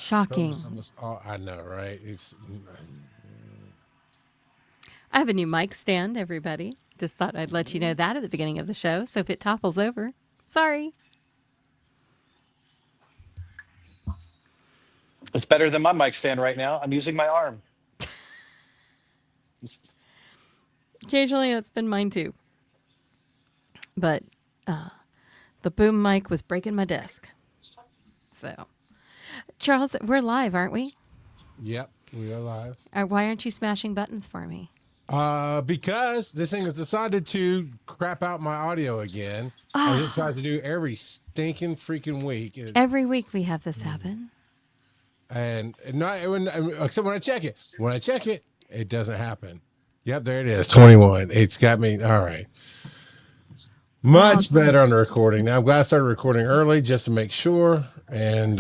Shocking. Oh, I know, right? I have a new mic stand, everybody. Just thought I'd let you know that at the beginning of the show. So if it topples over, sorry. It's better than my mic stand right now. I'm using my arm. Occasionally, that's been mine too. But the boom mic was breaking my desk. So, Charles, we're live, aren't we? Yep, we are live. Why aren't you smashing buttons for me? Because this thing has decided to crap out my audio again, as it tries to do every stinking freaking week. Every week we have this happen. And not except when I check it. When I check it, it doesn't happen. Yep, there it is. 21. It's got me. All right. Much better on the recording. Now I'm glad I started recording early just to make sure. And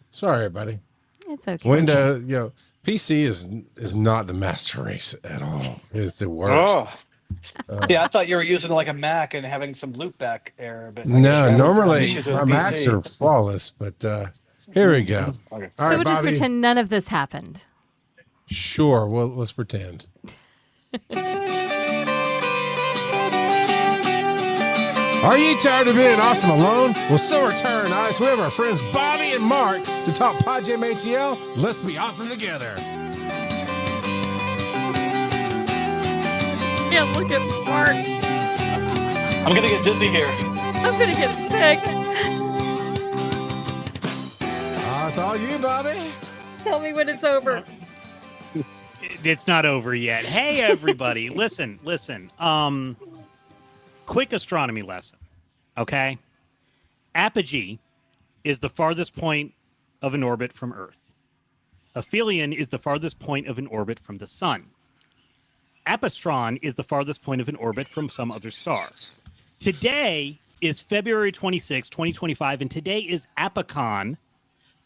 sorry, everybody. It's okay. Windows, PC is not the master race at all. It's the worst. Yeah, I thought you were using like a Mac and having some loopback error. But no, normally my Macs are flawless, but here we go. Okay. All So right, we'll just Bobby. pretend none of this happened. Sure. Well, let's pretend. Are you tired of being awesome alone? Well, so return us. We have our friends Bobby and Mark to talk Pod Jam ATL. Let's be awesome together. Yeah, look at Mark. I'm going to get dizzy here. I'm going to get sick. It's all you, Bobby. Tell me when it's over. It's not over yet. Hey, everybody. listen. Quick astronomy lesson. Okay. Apogee is the farthest point of an orbit from Earth. Aphelion is the farthest point of an orbit from the sun. Apastron is the farthest point of an orbit from some other star. Today is February 26, 2025, and today is Apacon,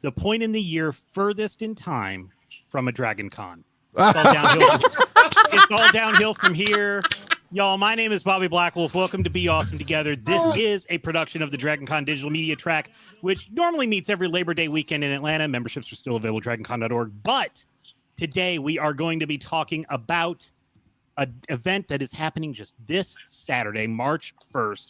the point in the year furthest in time from a Dragon Con. It's all downhill from here. Y'all, my name is Bobby Blackwolf. Welcome to Be Awesome Together. This is a production of the Dragon Con Digital Media Track, which normally meets every Labor Day weekend in Atlanta. Memberships are still available at dragoncon.org. But today we are going to be talking about an event that is happening just this Saturday, March 1st,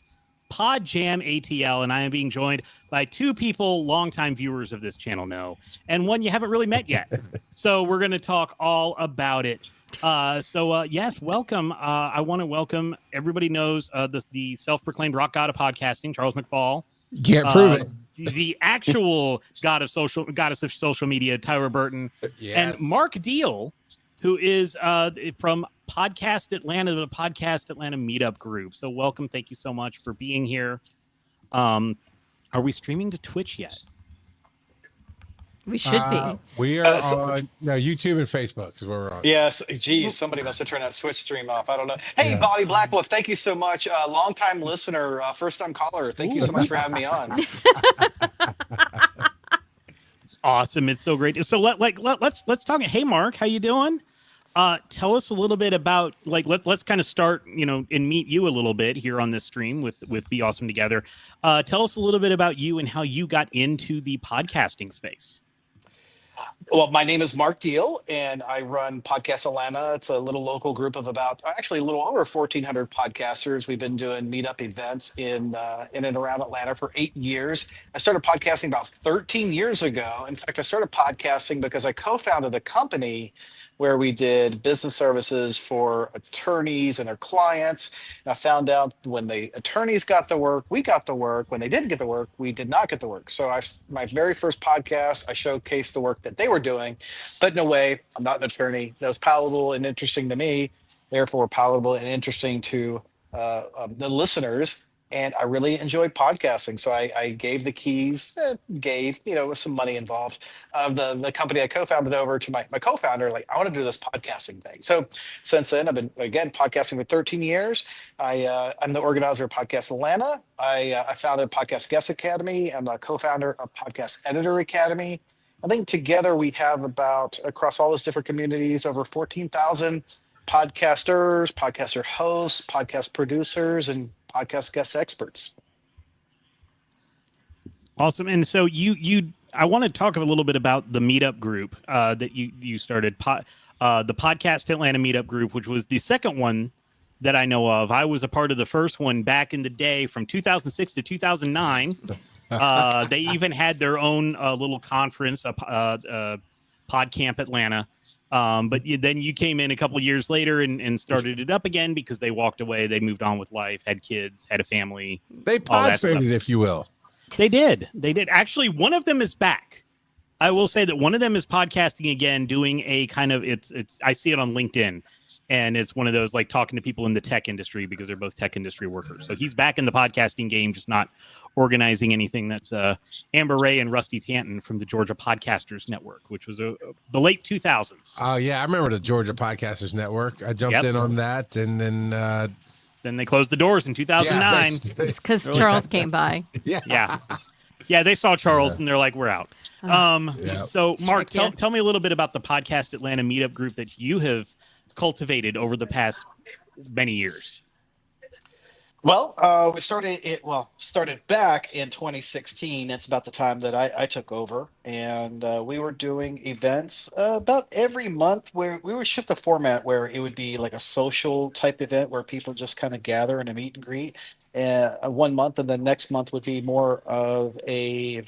Pod Jam ATL, and I am being joined by two people longtime viewers of this channel know, and one you haven't really met yet. So we're going to talk all about it. Yes, welcome. I want to welcome, everybody knows the self-proclaimed rock god of podcasting, Charles McFall. You can't prove it. The actual goddess of social media, Tyler Burton. Yes. And Mark Deal, who is from Podcast Atlanta, the Podcast Atlanta meetup group. So welcome. Thank you so much for being here. Are we streaming to Twitch yet? We should be. We are on YouTube and Facebook is where we're on. Yes. Geez, somebody must have turned that Switch stream off. I don't know. Hey, Bobby Blackwolf, thank you so much. Long-time listener, first-time caller. Thank you so much for having me on. Awesome. It's so great. So let's talk. Hey, Mark, how you doing? Tell us a little bit about let's kind of start, and meet you a little bit here on this stream with Be Awesome Together. Tell us a little bit about you and how you got into the podcasting space. Well, my name is Mark Deal, and I run Podcast Atlanta. It's a little local group of actually a little over 1,400 podcasters. We've been doing meetup events in and around Atlanta for 8 years. I started podcasting about 13 years ago. In fact, I started podcasting because I co-founded a company where we did business services for attorneys and their clients. And I found out when the attorneys got the work, we got the work. When they didn't get the work, we did not get the work. So my very first podcast, I showcased the work that they were doing, but in a way, I'm not an attorney. That was palatable and interesting to me, therefore palatable and interesting to the listeners. And I really enjoyed podcasting. So I gave the keys, with some money involved, of the company I co-founded over to my co-founder. I want to do this podcasting thing. So since then, I've been, again, podcasting for 13 years. I'm the organizer of Podcast Atlanta. I founded Podcast Guest Academy. I'm a co-founder of Podcast Editor Academy. I think together we have across all those different communities, over 14,000 podcasters, podcaster hosts, podcast producers, and podcast guest experts. Awesome. And so you I want to talk a little bit about the meetup group that you started, the Podcast Atlanta meetup group, which was the second one that I know of. I was a part of the first one back in the day from 2006 to 2009. They even had their own little conference, PodCamp Atlanta. But then you came in a couple of years later and started it up again because they walked away. They moved on with life, had kids, had a family. They pod faded, if you will. They did. Actually, one of them is back. I will say that one of them is podcasting again, doing a kind of it's. I see it on LinkedIn, and it's one of those like talking to people in the tech industry because they're both tech industry workers. So he's back in the podcasting game, just not organizing anything. That's Amber Ray and Rusty Tanton from the Georgia Podcasters Network, which was the late 2000s. Oh yeah, I remember the Georgia Podcasters Network. I jumped in on that, and then they closed the doors in 2009. It's because Charles came by. Yeah, they saw Charles and they're like, we're out. So Mark, tell me a little bit about the Podcast Atlanta meetup group that you have cultivated over the past many years. Well, we started back in 2016. That's about the time that I took over, and we were doing events about every month where we would shift the format where it would be like a social type event where people just kind of gather in a meet and greet. 1 month, and the next month would be more of a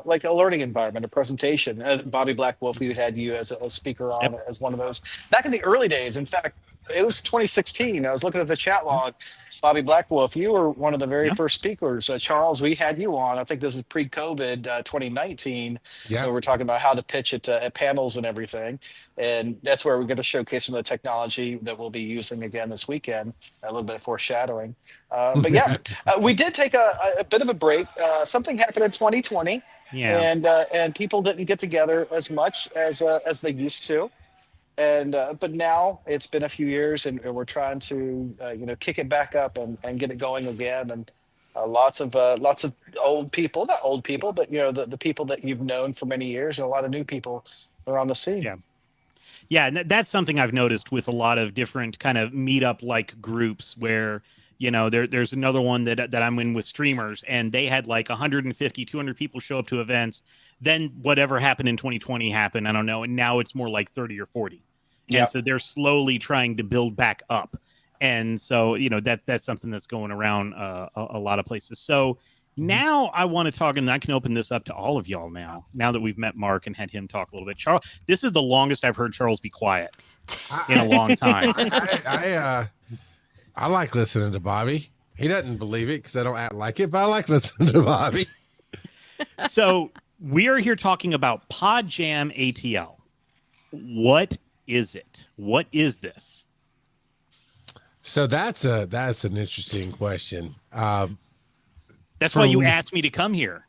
like a learning environment, a presentation. Bobby Black Wolf, we had you as a speaker on as one of those back in the early days. In fact, it was 2016. I was looking at the chat log. Bobby Black Wolf, you were one of the very first speakers. Charles, we had you on. I think this is pre-COVID 2019. Yeah, we're talking about how to pitch at panels and everything. And that's where we're going to showcase some of the technology that we'll be using again this weekend. A little bit of foreshadowing. But yeah, we did take a bit of a break. Something happened in 2020. Yeah. And people didn't get together as much as they used to. And but now it's been a few years, and we're trying to kick it back up and get it going again. And lots of old people, not old people, but the people that you've known for many years, and a lot of new people are on the scene. Yeah, and that's something I've noticed with a lot of different kind of meetup like groups where there's another one that I'm in with streamers, and they had like 150, 200 people show up to events. Then whatever happened in 2020 happened, I don't know, and now it's more like 30 or 40. And so they're slowly trying to build back up. And so, that's something that's going around a lot of places. So now I want to talk, and I can open this up to all of y'all now that we've met Mark and had him talk a little bit. Charles, this is the longest I've heard Charles be quiet in a long time. I like listening to Bobby. He doesn't believe it because I don't act like it, but I like listening to Bobby. So we are here talking about Pod Jam ATL. What is it? What is this? So that's an interesting question. That's why you asked me to come here.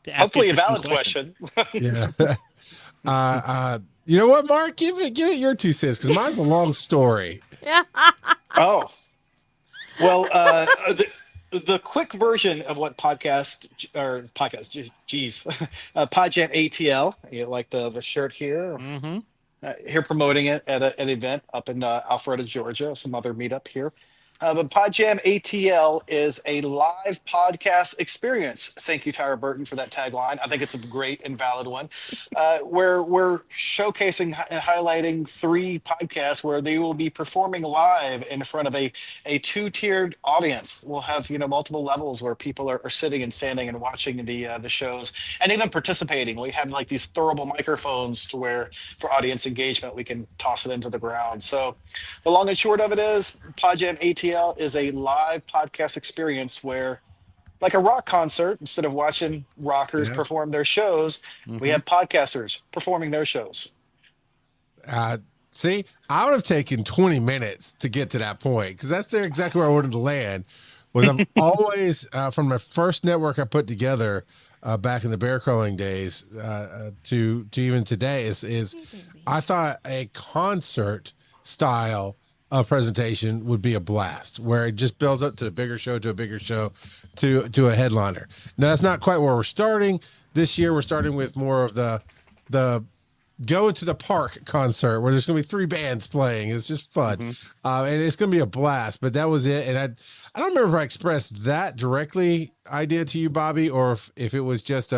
To ask hopefully a valid question. Yeah. You know what, Mark? Give it your 2 cents because mine's a long story. Oh. Well, the quick version of what Pod Jam ATL, like the shirt here. Mm-hmm. Here promoting it at an event up in Alpharetta, Georgia, some other meetup here. But Pod Jam ATL is a live podcast experience. Thank you, Tyra Burton, for that tagline. I think it's a great and valid one. Where we're showcasing and highlighting 3 podcasts where they will be performing live in front of a 2-tiered audience. We'll have multiple levels where people are sitting and standing and watching the shows and even participating. We have like these throwable microphones to where for audience engagement we can toss it into the ground. So the long and short of it is Pod Jam ATL is a live podcast experience where, like a rock concert, instead of watching rockers perform their shows, we have podcasters performing their shows. See, I would have taken 20 minutes to get to that point because that's exactly where I wanted to land. Was I've always, from the first network I put together back in the bear crawling days to even today, is I thought a concert style presentation would be a blast where it just builds up to a bigger show to a headliner. Now that's not quite where we're starting this year. We're starting with more of the go to the park concert where there's going to be 3 bands playing. It's just fun. And it's going to be a blast, but that was it. And I don't remember if I expressed that directly idea to you, Bobby, or if it was just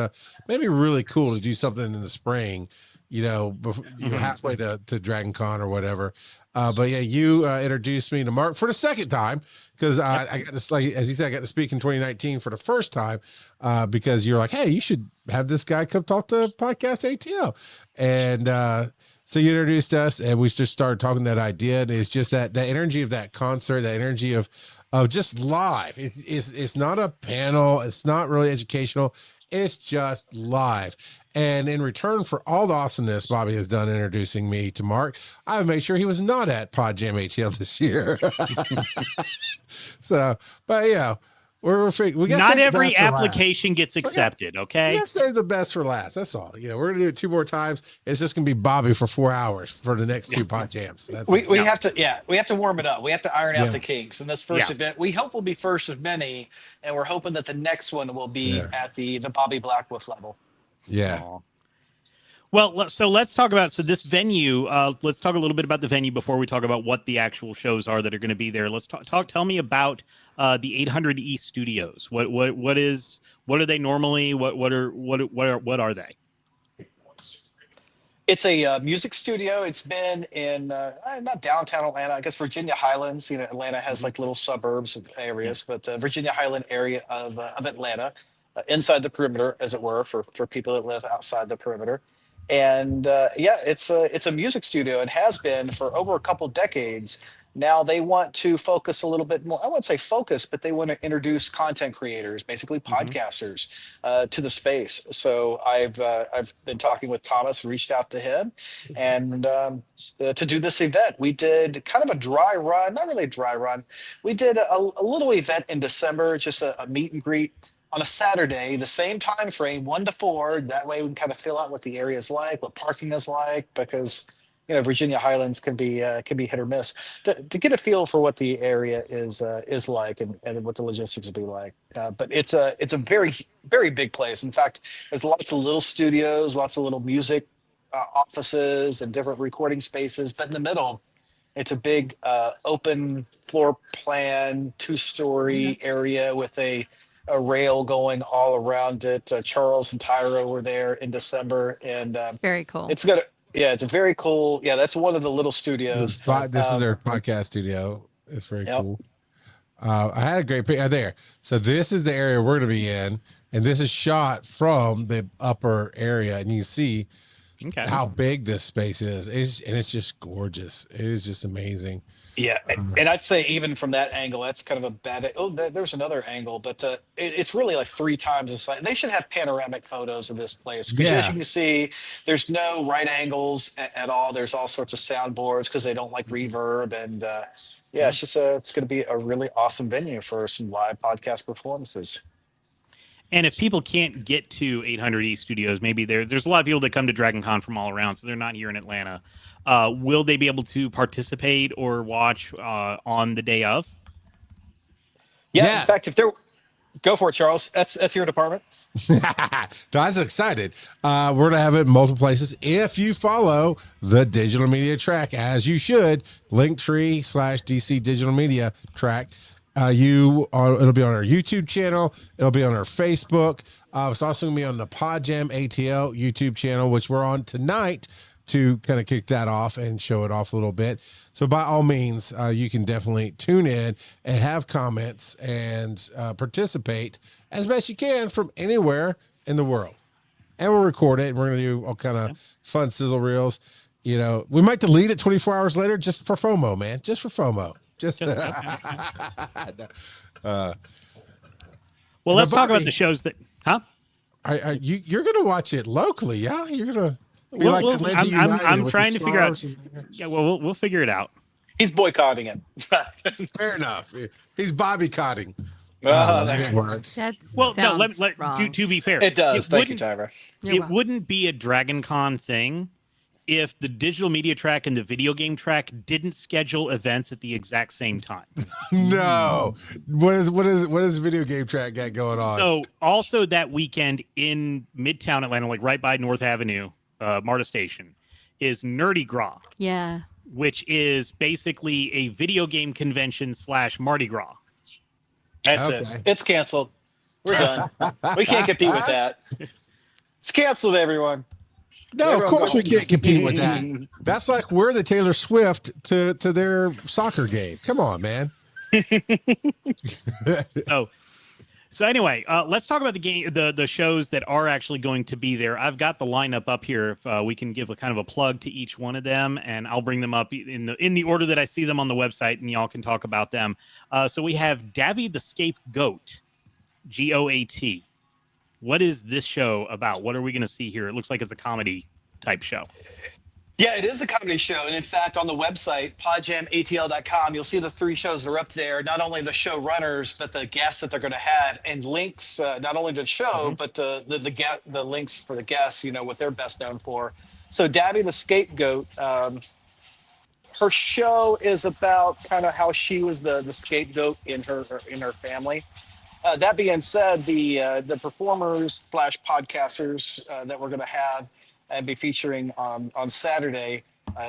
maybe really cool to do something in the spring, before, halfway to Dragon Con or whatever. But yeah, you introduced me to Mark for the second time because I got to, like, as you said, I got to speak in 2019 for the first time because you're like, hey, you should have this guy come talk to Podcast ATL. And so you introduced us and we just started talking that idea. And it's just that energy of that concert, that energy of just live. It's not a panel. It's not really educational. It's just live. And in return for all the awesomeness Bobby has done introducing me to Mark, I've made sure he was not at Pod Jam ATL this year. So, but yeah, we got not every application gets accepted. Okay. Let's save the best for last. That's all. We're going to do it 2 more times. It's just going to be Bobby for 4 hours for the next 2 Pod Jams. We have to warm it up. We have to iron out the kinks. And this first event, we hope will be first of many. And we're hoping that the next one will be at the Bobby Blackwolf level. Yeah. Aww. Well, so let's talk about this venue. Let's talk a little bit about the venue before we talk about what the actual shows are that are going to be there. Let's talk. Tell me about the 800 East Studios. What are they normally? What are they? It's a music studio. It's been in not downtown Atlanta, I guess Virginia Highlands. Atlanta has like little suburbs of areas, but Virginia Highland area of Atlanta, inside the perimeter, as it were, for people that live outside the perimeter. And it's a music studio and has been for over a couple decades. Now they want to focus a little bit more. I wouldn't say focus, but they want to introduce content creators, basically podcasters, to the space. So I've been talking with Thomas, reached out to him, and to do this event. We did kind of a dry run, not really a dry run. We did a little event in December, just a meet and greet on a Saturday, the same time frame, 1 to 4. That way we can kind of fill out what the area is like, what parking is like, because Virginia Highlands can be hit or miss. To get a feel for what the area is like and what the logistics will be like. But it's a very, very big place. In fact, there's lots of little studios, lots of little music offices and different recording spaces. But in the middle, it's a big open floor plan, 2-story area with a rail going all around it. Charles and Tyra were there in December, and it's very cool. It's a very cool. Yeah, that's one of the little studios. This is their podcast studio. It's very cool. I had a great picture there. So this is the area we're going to be in, and this is shot from the upper area, and you see how big this space is. It's just gorgeous. It is just amazing. Yeah, and I'd say even from that angle, that's kind of a bad. There's another angle, but it's really like 3 times the size. They should have panoramic photos of this place because as you can see, there's no right angles at all. There's all sorts of soundboards because they don't like reverb, and it's just it's going to be a really awesome venue for some live podcast performances. And if people can't get to 800 East Studios, maybe there's a lot of people that come to Dragon Con from all around, so they're not here in Atlanta. Will they be able to participate or watch on the day of? Yeah. In fact, go for it, Charles. That's your department. That's excited. We're going to have it in multiple places. If you follow the digital media track, as you should, Linktree/DC digital media track, it'll be on our YouTube channel. It'll be on our Facebook. It's also going to be on the Pod Jam ATL YouTube channel, which we're on tonight to kind of kick that off and show it off a little bit. So by all means, you can definitely tune in and have comments and participate as best you can from anywhere in the world. And we'll record it. And we're going to do all kind of fun sizzle reels. We might delete it 24 hours later just for FOMO, man. Just for FOMO. Well, let's talk about the shows that, you're going to watch it locally, yeah? You're going to be I'm trying to figure out. We'll figure it out. He's boycotting it. Fair enough. He's Bobby-cotting. That didn't work. To be fair, it does. Thank you, Tyra. It wouldn't be a Dragon Con thing if the digital media track and the video game track didn't schedule events at the exact same time. No. What is video game track got going on? So also that weekend in Midtown Atlanta, like right by North Avenue, MARTA Station, is Nerdy Gras, Yeah. which is basically a video game convention / Mardi Gras. That's Okay. it. It's canceled. We're done. We can't compete with that. It's canceled, everyone. No, of Everyone course go. we can't compete with that. That's like we're the Taylor Swift to their soccer game. Come on, man. So anyway, let's talk about the shows that are actually going to be there. I've got the lineup up here. If we can give a kind of a plug to each one of them, and I'll bring them up in the order that I see them on the website, and y'all can talk about them. So we have Davy the Scapegoat, GOAT. What is this show about? What are we going to see here? It looks like it's a comedy type show. Yeah, it is a comedy show. And in fact, on the website, podjamatl.com, you'll see the 3 shows that are up there. Not only the show runners, but the guests that they're going to have, and links, not only to the show, but the links for the guests, what they're best known for. So Dabby the Scapegoat, her show is about kind of how she was the scapegoat in her family. That being said, the performers / podcasters that we're going to have and be featuring on Saturday,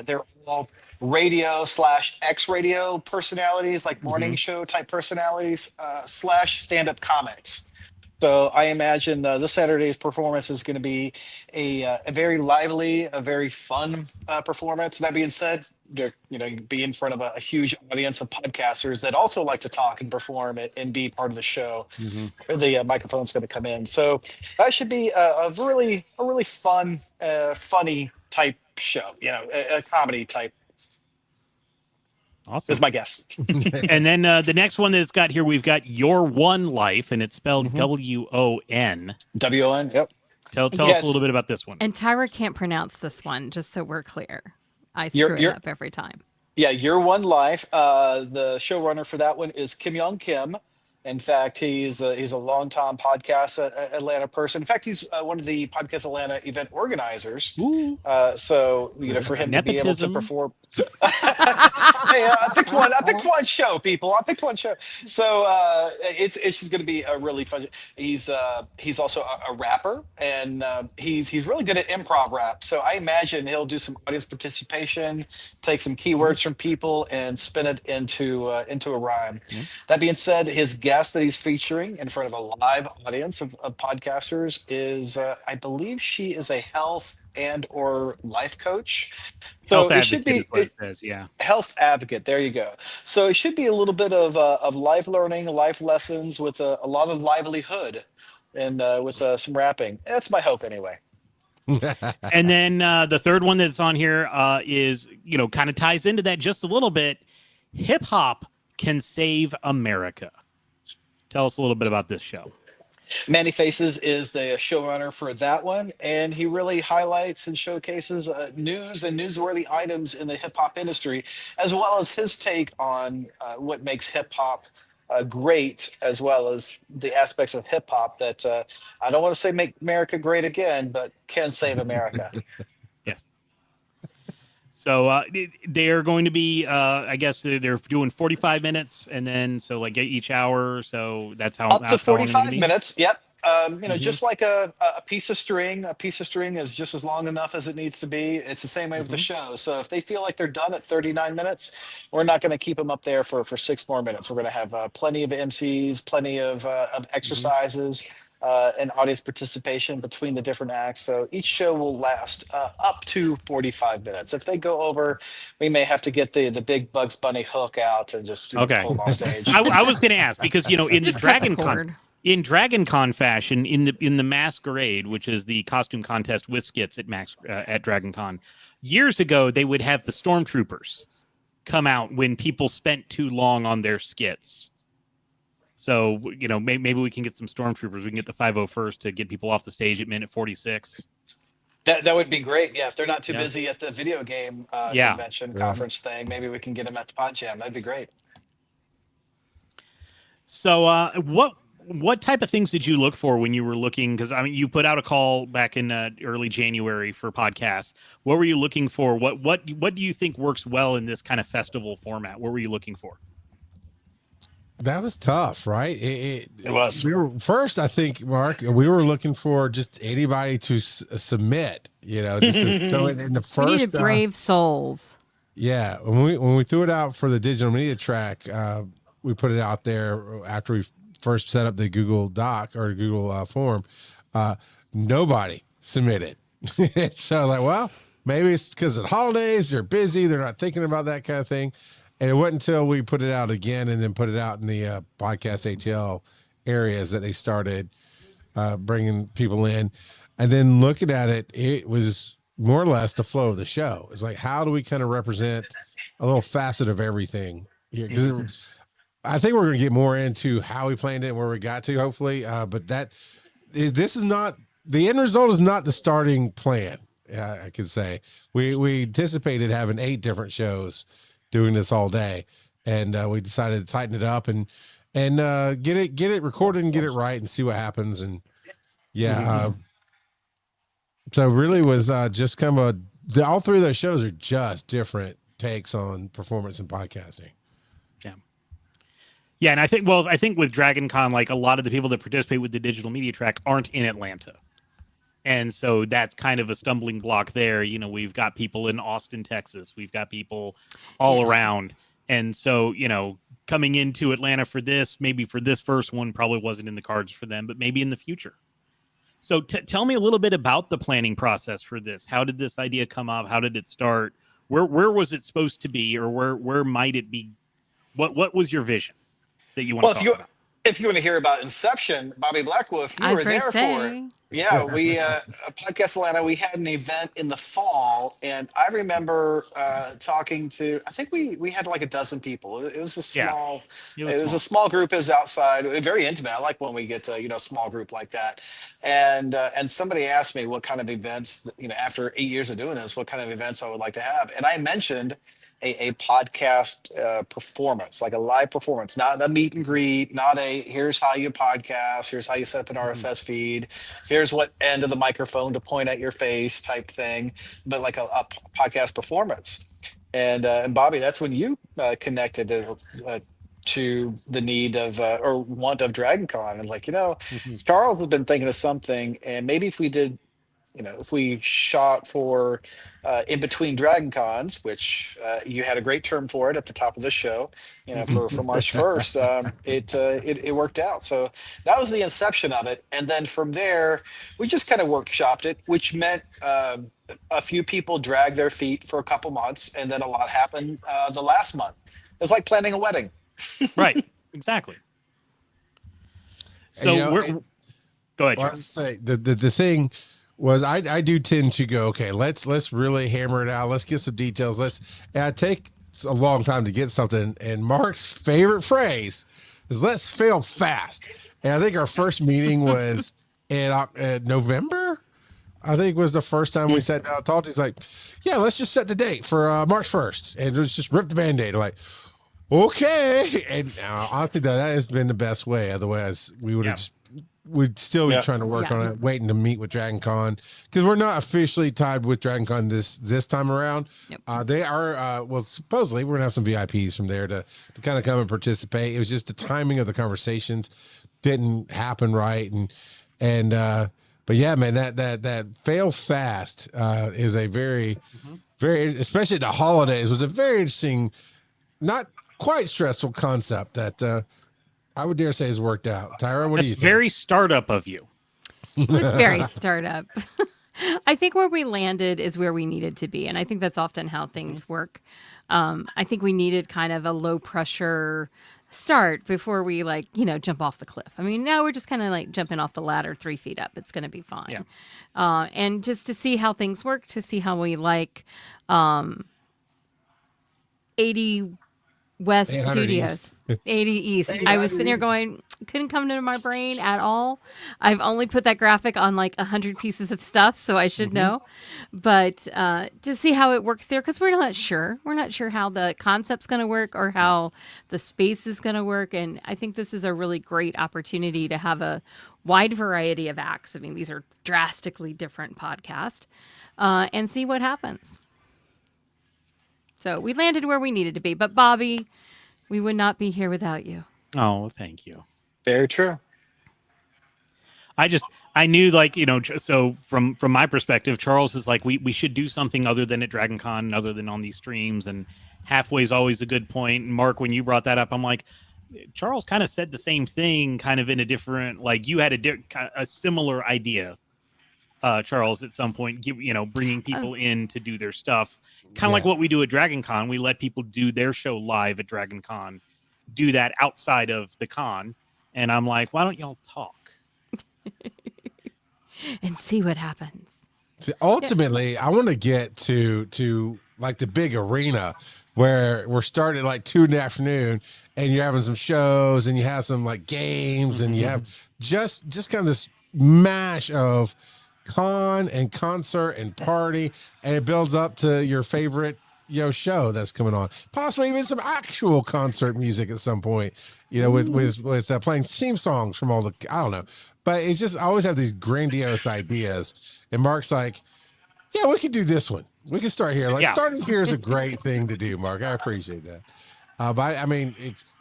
they're all radio / X-radio personalities, like morning show type personalities / stand-up comics. So I imagine this Saturday's performance is going to be a very lively, a very fun performance. That being said, be in front of a huge audience of podcasters that also like to talk and perform it and be part of the show. The microphone's going to come in, so that should be a really fun, funny type show. A comedy type. Awesome. Is my guess. And then the next one that's got here, we've got Your One Life, and it's spelled WON. WON. Yep. Tell us a little bit about this one. And Tyra can't pronounce this one, just so we're clear. I screw it up every time. Yeah, Your One Life. The showrunner for that one is Kim Young Kim. In fact, he's a longtime podcast Atlanta person. In fact, he's one of the Podcast Atlanta event organizers. So for him to be able to perform. Hey, I picked one show, people. I picked one show. So it's going to be a really fun. He's also a rapper, and he's really good at improv rap. So I imagine he'll do some audience participation, take some keywords from people, and spin it into a rhyme. That being said, his guest that he's featuring in front of a live audience of podcasters is, I believe she is a health and or life coach. So health it should be is what it says, yeah. Health advocate. There you go. So it should be a little bit of life learning, life lessons with a lot of livelihood, and with some rapping. That's my hope, anyway. And then the third one that's on here is kind of ties into that just a little bit. Hip hop can save America. Tell us a little bit about this show. Manny Faces is the showrunner for that one, and he really highlights and showcases news and newsworthy items in the hip hop industry, as well as his take on what makes hip hop great, as well as the aspects of hip hop that I don't want to say make America great again, but can save America. Yes. So they are going to be, I guess they're doing 45 minutes, and then so like each hour. So that's how up to 45 how minutes. Yep. Just like a piece of string. A piece of string is just as long enough as it needs to be. It's the same way with the show. So if they feel like they're done at 39 minutes, we're not going to keep them up there for 6 more minutes. We're going to have plenty of MCs, plenty of exercises. And audience participation between the different acts. So each show will last up to 45 minutes. If they go over, we may have to get the big Bugs Bunny hook out and just pull them off stage. I was going to ask, because in the Dragon Con fashion, in the Masquerade, which is the costume contest with skits at Dragon Con, years ago they would have the stormtroopers come out when people spent too long on their skits. So, maybe we can get some stormtroopers. We can get the 501st to get people off the stage at minute 46. That would be great. Yeah, if they're not too busy at the video game convention conference thing, maybe we can get them at the Pod Jam. That'd be great. So, what type of things did you look for when you were looking? Because you put out a call back in early January for podcasts. What were you looking for? What do you think works well in this kind of festival format? What were you looking for? That was tough, right? It was. We were first, I think, Mark. We were looking for just anybody to submit. Just to throw it in the We needed first. brave souls. Yeah, when we threw it out for the digital media track, we put it out there after we first set up the Google Doc or Google form. Nobody submitted, so like, well, maybe it's because of the holidays. They're busy. They're not thinking about that kind of thing. And it wasn't until we put it out again and then put it out in the Podcast ATL areas that they started bringing people in. And then looking at it, it was more or less the flow of the show. It's like, how do we kind of represent a little facet of everything here? Because I think we're going to get more into how we planned it and where we got to, hopefully. But this is not, the end result is not the starting plan. I could say we anticipated having 8 different shows doing this all day, and we decided to tighten it up and get it recorded and get it right and see what happens. And so really was just kind of all 3 of those shows are just different takes on performance and podcasting. Yeah, and I think with Dragon Con, like a lot of the people that participate with the digital media track aren't in Atlanta. And so that's kind of a stumbling block there. We've got people in Austin, Texas. We've got people all around. And so, coming into Atlanta for this, maybe for this first one, probably wasn't in the cards for them, but maybe in the future. So tell me a little bit about the planning process for this. How did this idea come up? How did it start? Where was it supposed to be, or where might it be? What was your vision that you want to talk about? If you want to hear about Inception, Bobby Blackwolf, you were there for it. Yeah, we Podcast Atlanta. We had an event in the fall, and I remember talking to. I think we had like a dozen people. It was a small. Yeah, it was a small group. It was outside, very intimate. I like when we get to a small group like that. And somebody asked me what kind of events, after 8 years of doing this, what kind of events I would like to have, and I mentioned a podcast performance, like a live performance, not a meet and greet, not a here's how you podcast, here's how you set up an RSS feed, here's what end of the microphone to point at your face type thing, but like a podcast performance. And Bobby, that's when you connected to the need of or want of Dragon Con, and like, Charles has been thinking of something, and maybe if we did, if we shot for in between Dragon Cons, which you had a great term for it at the top of the show, for March 1st, it worked out. So that was the inception of it. And then from there, we just kind of workshopped it, which meant a few people dragged their feet for a couple months, and then a lot happened the last month. It's like planning a wedding. Right. Exactly. So go ahead. Well, I was say the thing was I do tend to go, okay, let's really hammer it out. Let's get some details. It takes a long time to get something. And Mark's favorite phrase is let's fail fast. And I think our first meeting was in November. I think was the first time we sat down and talked. He's like, yeah, let's just set the date for March 1st. And let's just rip the Band-Aid. Like, okay. And honestly, that has been the best way. Otherwise, we would have we'd still be trying to work on it, waiting to meet with Dragon Con, because we're not officially tied with Dragon Con this time around. Yep. They are, well, supposedly we're gonna have some VIPs from there to kind of come and participate. It was just the timing of the conversations didn't happen right, and but yeah, man, that fail fast is a very especially at the holidays, was a very interesting, not quite stressful concept that I would dare say has worked out. Tyra, what do you think? It's very startup of you. It was very startup. I think where we landed is where we needed to be. And I think that's often how things work. I think we needed kind of a low pressure start before we jump off the cliff. I mean, now we're just kind of like jumping off the ladder 3 feet up. It's going to be fine. Yeah. And just to see how things work, to see how we 80 West Studios, 80 East. I was sitting here going, couldn't come to my brain at all. I've only put that graphic on 100 pieces of stuff, so I should know. But to see how it works there, because we're not sure. We're not sure how the concept's going to work or how the space is going to work. And I think this is a really great opportunity to have a wide variety of acts. I mean, these are drastically different podcasts, and see what happens. So we landed where we needed to be. But Bobby, we would not be here without you. Oh, thank you. Very true. I knew, like, so from my perspective, Charles is like, we should do something other than at Dragon Con, other than on these streams, and halfway is always a good point. And Mark, when you brought that up, I'm like, Charles kind of said the same thing, kind of in a different, like, you had a similar idea, Charles, at some point, bringing people in to do their stuff, kind of like what we do at Dragon Con. We let people do their show live at Dragon Con, do that outside of the con, and I'm like, why don't y'all talk? And see what happens. See, ultimately, I want to get to like the big arena where we're starting at like 2 p.m. and you're having some shows and you have some like games and you have just kind of this mash of con and concert and party, and it builds up to your favorite show that's coming on, possibly even some actual concert music at some point, with playing theme songs from all the, I don't know, but it's just, I always have these grandiose ideas, and Mark's like, yeah, we could do this one, we can start here, like starting here is a great thing to do, Mark. I appreciate that. But I mean,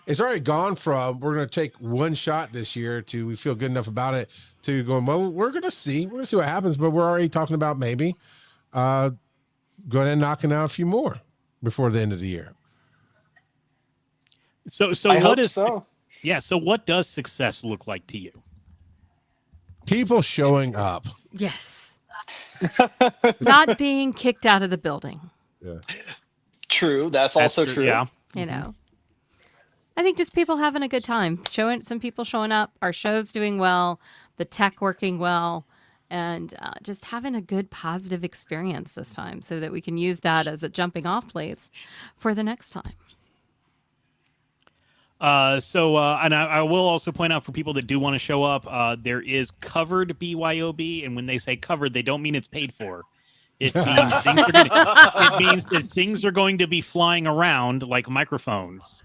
it's already gone from we're going to take one shot this year to we feel good enough about it to going, well, we're going to see what happens, but we're already talking about maybe going and knocking out a few more before the end of the year. So what does success look like to you? People showing up. Yes. Not being kicked out of the building. Yeah. True. That's also true. Yeah. I think just people having a good time, some people showing up, our show's doing well, the tech working well, and just having a good positive experience this time so that we can use that as a jumping off place for the next time. And I will also point out for people that do want to show up, there is covered BYOB, and when they say covered, they don't mean it's paid for. It means that things are going to be flying around like microphones.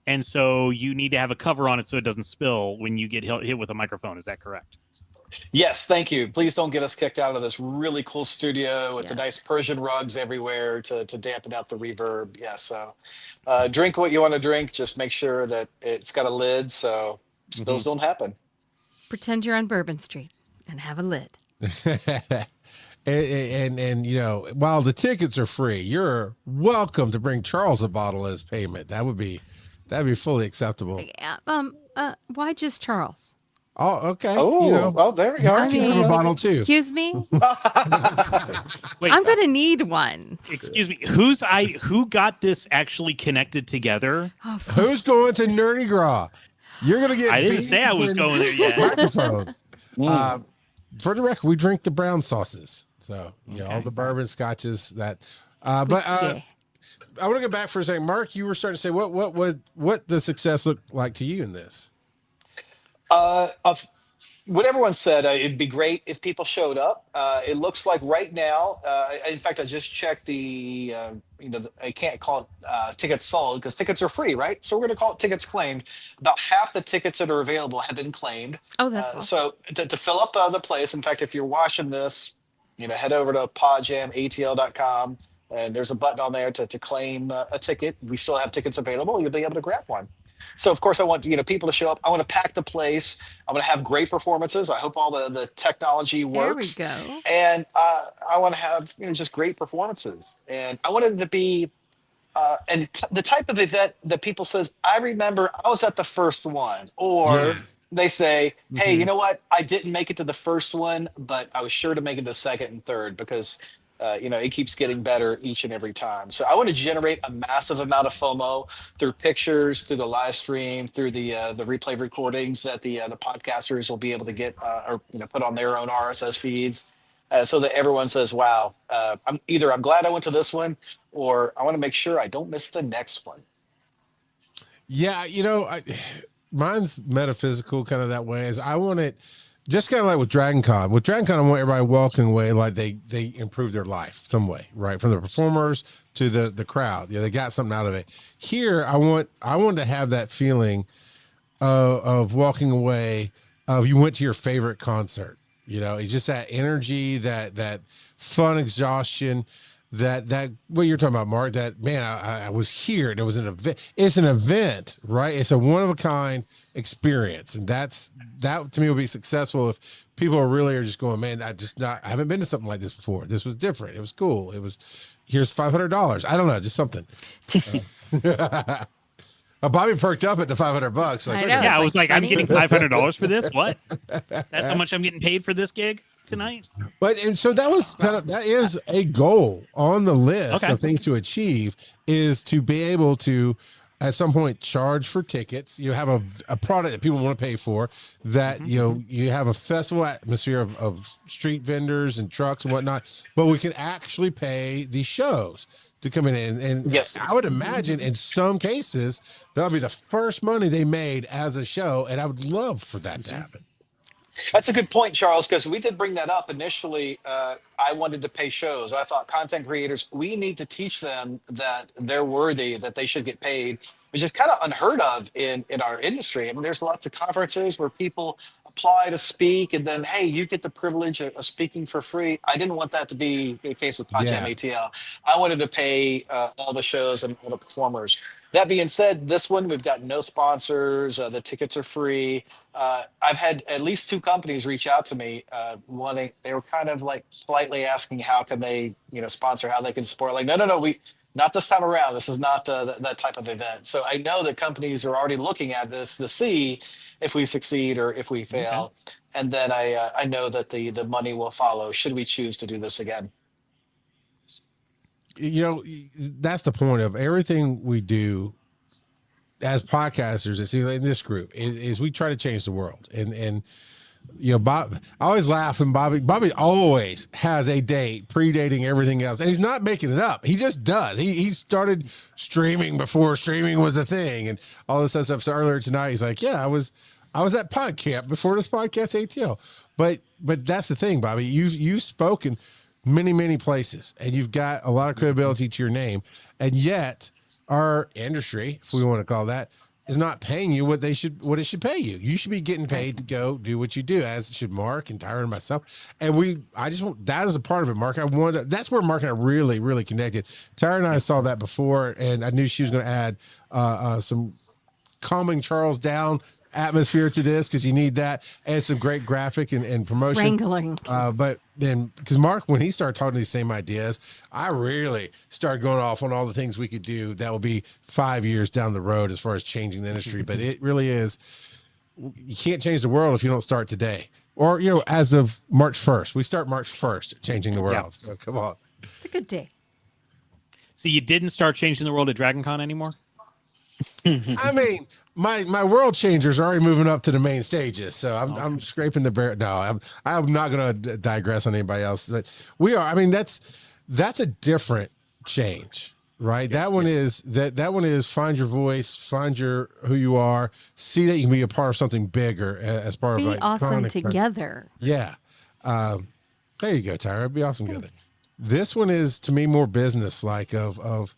And so you need to have a cover on it so it doesn't spill when you get hit with a microphone. Is that correct? Yes, thank you. Please don't get us kicked out of this really cool studio with the nice Persian rugs everywhere to dampen out the reverb. Yeah, so drink what you want to drink. Just make sure that it's got a lid so spills don't happen. Pretend you're on Bourbon Street and have a lid. And while the tickets are free, you're welcome to bring Charles a bottle as payment. That'd be fully acceptable. Why just Charles? Oh, okay. Oh, there we go. I mean, have a bottle too. Excuse me. Wait, I'm gonna need one. Excuse me. Who got this actually connected together? Who's going to Nerdy Gras? You're gonna get. I didn't say I was going there yet. Microphones. For the record, we drink the brown sauces. So all the bourbon scotches that. I want to go back for a second. Mark, you were starting to say what does success look like to you in this? Of what everyone said, it'd be great if people showed up. It looks like right now, in fact, I just checked the, I can't call it tickets sold because tickets are free, right? So we're going to call it tickets claimed. About half the tickets that are available have been claimed. Oh, that's awesome. So to fill up the place, in fact, if you're watching this, head over to podjamatl.com. And there's a button on there to claim a ticket. We still have tickets available. You'll be able to grab one. So, of course, I want people to show up. I want to pack the place. I want to have great performances. I hope all the technology works. There we go. And I want to have just great performances. And I want it to be the type of event that people says, I remember I was at the first one. Or they say, hey, you know what? I didn't make it to the first one, but I was sure to make it to the second and third because it keeps getting better each and every time. So I want to generate a massive amount of FOMO through pictures, through the live stream, through the replay recordings that the podcasters will be able to get or put on their own RSS feeds, so that everyone says, "Wow, I'm glad I went to this one, or I want to make sure I don't miss the next one." Yeah, mine's metaphysical, kind of that way. Is I want it. Just kind of like with Dragon Con. With Dragon Con, I want everybody walking away like they improved their life some way, right? From the performers to the crowd. They got something out of it. Here, I want to have that feeling of walking away of you went to your favorite concert. It's just that energy, that fun exhaustion. that what you're talking about, Mark, that man, I was here and it was an event. It's an event, right? It's a one of a kind experience. And that to me will be successful if people are just going, man, I haven't been to something like this before. This was different. It was cool. Here's $500. I don't know, just something. Bobby perked up at the $500. Like, I know. Yeah, I was like, I'm funny. getting $500 for this. What? That's how much I'm getting paid for this gig tonight. And so that was that is a goal on the list of things to achieve, is to be able to at some point charge for tickets. You have a product that people want to pay for, that you have a festival atmosphere of street vendors and trucks and whatnot, but we can actually pay these shows to come in. And Yes. I would imagine in some cases that'll be the first money they made as a show, and I would love for that to happen. That's a good point, Charles, because we did bring that up initially. I wanted to pay shows. I thought content creators, we need to teach them that they're worthy, that they should get paid, which is kind of unheard of in our industry. I mean, there's lots of conferences where people apply to speak and then, hey, you get the privilege of speaking for free. I didn't want that to be the case with Pod Jam ATL. I wanted to pay all the shows and all the performers. That being said, this one, we've got no sponsors. The tickets are free. I've had at least 2 companies reach out to me they were kind of like politely asking how can they, sponsor, how they can support. Like, no, not this time around. This is not that type of event. So I know that companies are already looking at this to see if we succeed or if we fail. Okay. And then I know that the money will follow should we choose to do this again. That's the point of everything we do as podcasters. It's in this group is we try to change the world. And Bob, I always laugh, and Bobby always has a date predating everything else, and he's not making it up. He just does. He started streaming before streaming was a thing, and all this stuff. So earlier tonight, he's like, "Yeah, I was at Pod Camp before this podcast ATL." But that's the thing, Bobby. You've spoken many places, and you've got a lot of credibility to your name, and yet our industry, if we want to call that, is not paying you what it should pay you. You should be getting paid to go do what you do, as should Mark and Tyra and myself. And that is a part of it, Mark. That's where Mark and I really connected. Tyra and I saw that before, and I knew she was going to add some calming Charles down atmosphere to this, because you need that, and some great graphic and promotion. Wrangling. But then, because Mark, when he started talking these same ideas, I really started going off on all the things we could do that will be 5 years down the road as far as changing the industry. But it really is, you can't change the world if you don't start today. Or, as of March 1st. We start March 1st changing the world. Yeah. So come on. It's a good day. So you didn't start changing the world at DragonCon anymore? I mean, my world changers are already moving up to the main stages, so I'm scraping the bare. No, I'm not going to digress on anybody else. But we are. I mean, that's a different change, right? Yeah, that one is find your voice, find who you are, see that you can be a part of something bigger as part of like awesome together. Yeah, there you go, Tyra. Be awesome together. This one is to me more business like of.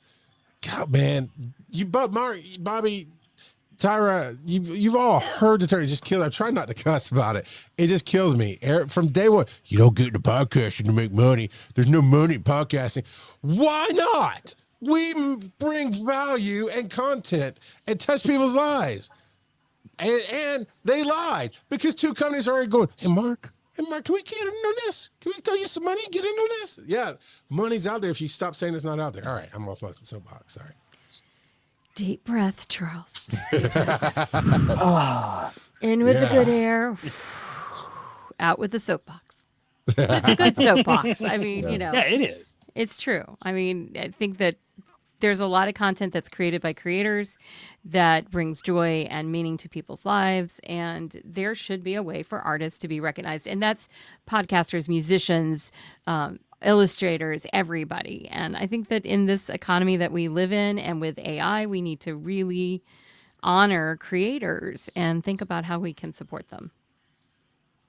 God, man, Bobby, Tyra, you've all heard the term. It just kills. I try not to cuss about it. It just kills me. From day one, you don't get into podcasting to make money. There's no money in podcasting. Why not? We bring value and content and touch people's lives. And they lied because 2 companies are already going, hey, Mark, can we get in on this? Can we throw you some money? Get in on this? Yeah, money's out there if you stop saying it's not out there. All right, I'm off my soapbox. Sorry. Deep breath, Charles. In with the good air. Out with the soapbox. It's a good soapbox. I mean, Yeah, it is. It's true. I mean, I think that there's a lot of content that's created by creators that brings joy and meaning to people's lives. And there should be a way for artists to be recognized. And that's podcasters, musicians, illustrators, everybody. And I think that in this economy that we live in and with AI, we need to really honor creators and think about how we can support them.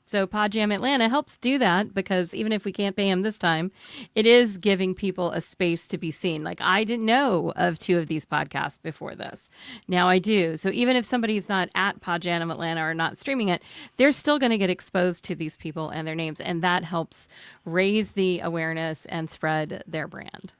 So Pod Jam Atlanta helps do that, because even if we can't pay him this time, it is giving people a space to be seen. Like, I didn't know of 2 of these podcasts before this. Now I do. So even if somebody's not at Pod Jam Atlanta or not streaming it, they're still going to get exposed to these people and their names. And that helps raise the awareness and spread their brand.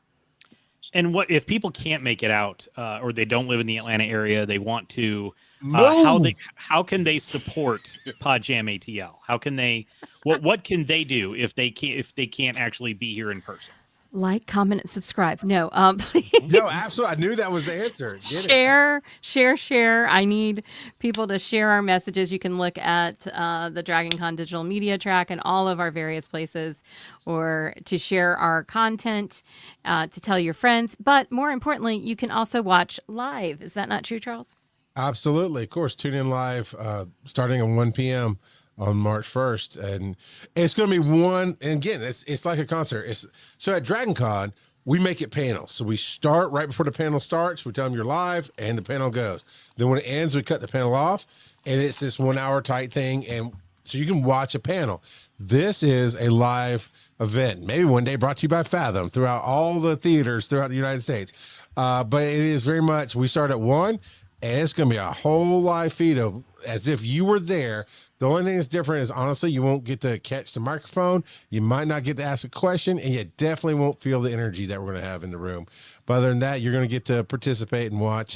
And what if people can't make it out, or they don't live in the Atlanta area? They want to. Move. How can they support Pod Jam ATL? How can they? What can they do if they can't actually be here in person? Like, comment, and subscribe. No, please. No, absolutely. I knew that was the answer. Share. I need people to share our messages. You can look at the Dragon Con digital media track and all of our various places, or to share our content, to tell your friends. But more importantly, you can also watch live. Is that not true, Charles? Absolutely. Of course, tune in live starting at 1 p.m. on March 1st. And it's going to be one. And again, it's like a concert. So at Dragon Con, we make it panels. So we start right before the panel starts. We tell them you're live and the panel goes. Then when it ends, we cut the panel off. And it's this 1 hour tight thing. And so you can watch a panel. This is a live event. Maybe one day brought to you by Fathom throughout all the theaters throughout the United States. But it is very much, we start at 1. And it's going to be a whole live feed of as if you were there. The only thing that's different is, honestly, you won't get to catch the microphone. You might not get to ask a question, and you definitely won't feel the energy that we're going to have in the room. But other than that, you're going to get to participate and watch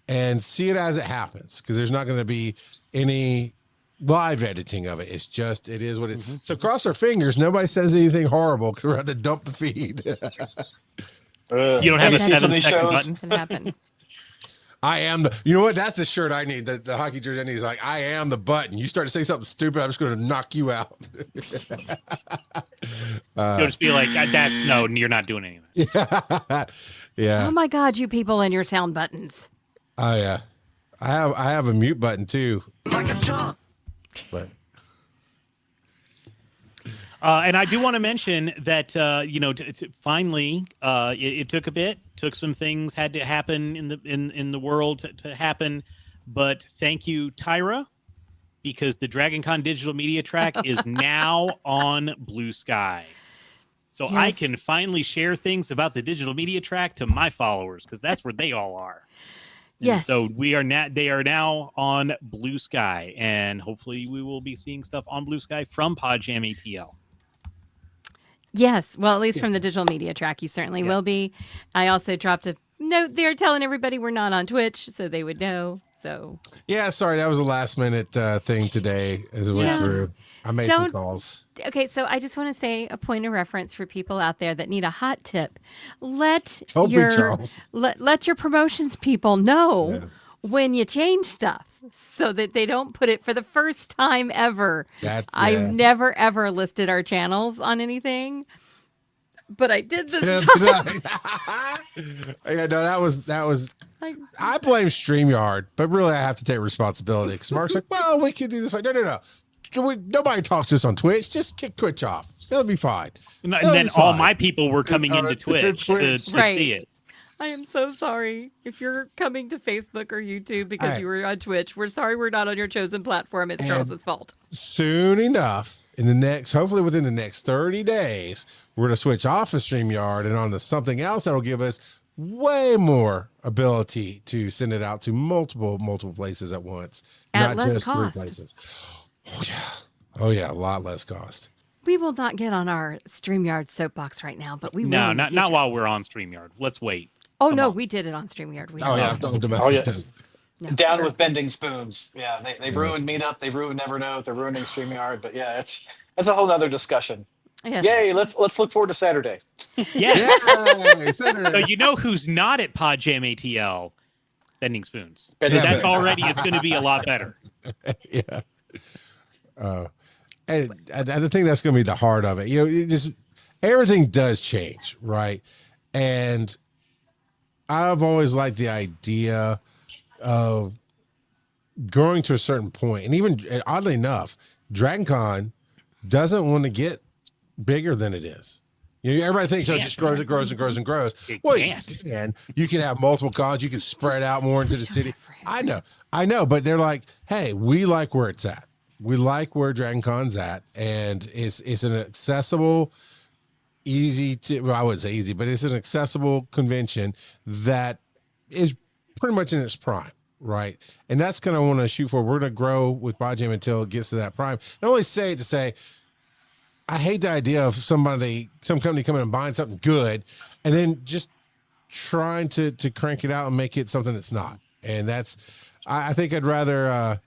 and see it as it happens, because there's not going to be any live editing of it. It's just, it is what it is. So cross our fingers. Nobody says anything horrible because we're going to dump the feed. You don't have a That's 7-second button? Can happen. I am you know what? That's the shirt I need. The hockey jersey I need is like, I am the button. You start to say something stupid, I'm just going to knock you out. You'll just be like, no, you're not doing anything. Yeah. Oh my God, you people and your sound buttons. Oh yeah. I have a mute button too. Like a chump. But and I do want to mention that, finally, it took a bit, took some things had to happen in the world to happen. But thank you, Tyra, because the Dragon Con digital media track is now on Blue Sky. So Yes. I can finally share things about the digital media track to my followers, because that's where they all are. And Yes. so they are now on Blue Sky, and hopefully we will be seeing stuff on Blue Sky from Pod Jam ATL. Yes. Well, at least from the digital media track, you certainly will be. I also dropped a note there telling everybody we're not on Twitch, so they would know. So yeah, sorry, that was a last minute thing today as it went through. I made some calls. Okay, so I just want to say a point of reference for people out there that need a hot tip. Let Don't be Charles. let your promotions people know when you change stuff, so that they don't put it for the first time ever. I've never ever listed our channels on anything, but I did this time. Yeah, no, that was. I blame StreamYard, but really I have to take responsibility, because Mark's like, well, we can do this. Like, no. Nobody talks to us on Twitch. Just kick Twitch off. It'll be fine. And then all my people were coming into Twitch to see it. I am so sorry if you're coming to Facebook or YouTube because you were on Twitch. We're sorry we're not on your chosen platform. It's Charles's fault. Soon enough, hopefully within the next 30 days, we're going to switch off of StreamYard and onto something else that'll give us way more ability to send it out to multiple places at once. At not less just cost. 3 places. Oh yeah, a lot less cost. We will not get on our StreamYard soapbox right now, but we will. No, not while we're on StreamYard. Let's wait. Oh, no, we did it on StreamYard. Down with bending spoons. Yeah, they've ruined Meetup. They've ruined Evernote. They're ruining StreamYard. But yeah, that's a whole nother discussion. Yes. Yay, let's look forward to Saturday. Yeah. Yay, Saturday. So you know who's not at Pod Jam ATL? Bending Spoons. Bending So that's Spoons. already, it's going to be a lot better. Yeah. And I think that's going to be the heart of it. Everything does change, right? And I've always liked the idea of growing to a certain point. And even oddly enough, Dragon Con doesn't want to get bigger than it is. Everybody thinks it just grows and grows and grows and grows. Well, you can have multiple cons. You can spread out more into the city. I know, but they're like, hey, we like where it's at. We like where Dragon Con's at, and it's an accessible, I wouldn't say easy, but it's an accessible convention that is pretty much in its prime, right? And that's kind of want to shoot for. We're going to grow with Pod Jam until it gets to that prime. I only say it to say, I hate the idea of some company coming and buying something good and then just trying to crank it out and make it something that's not. And I think I'd rather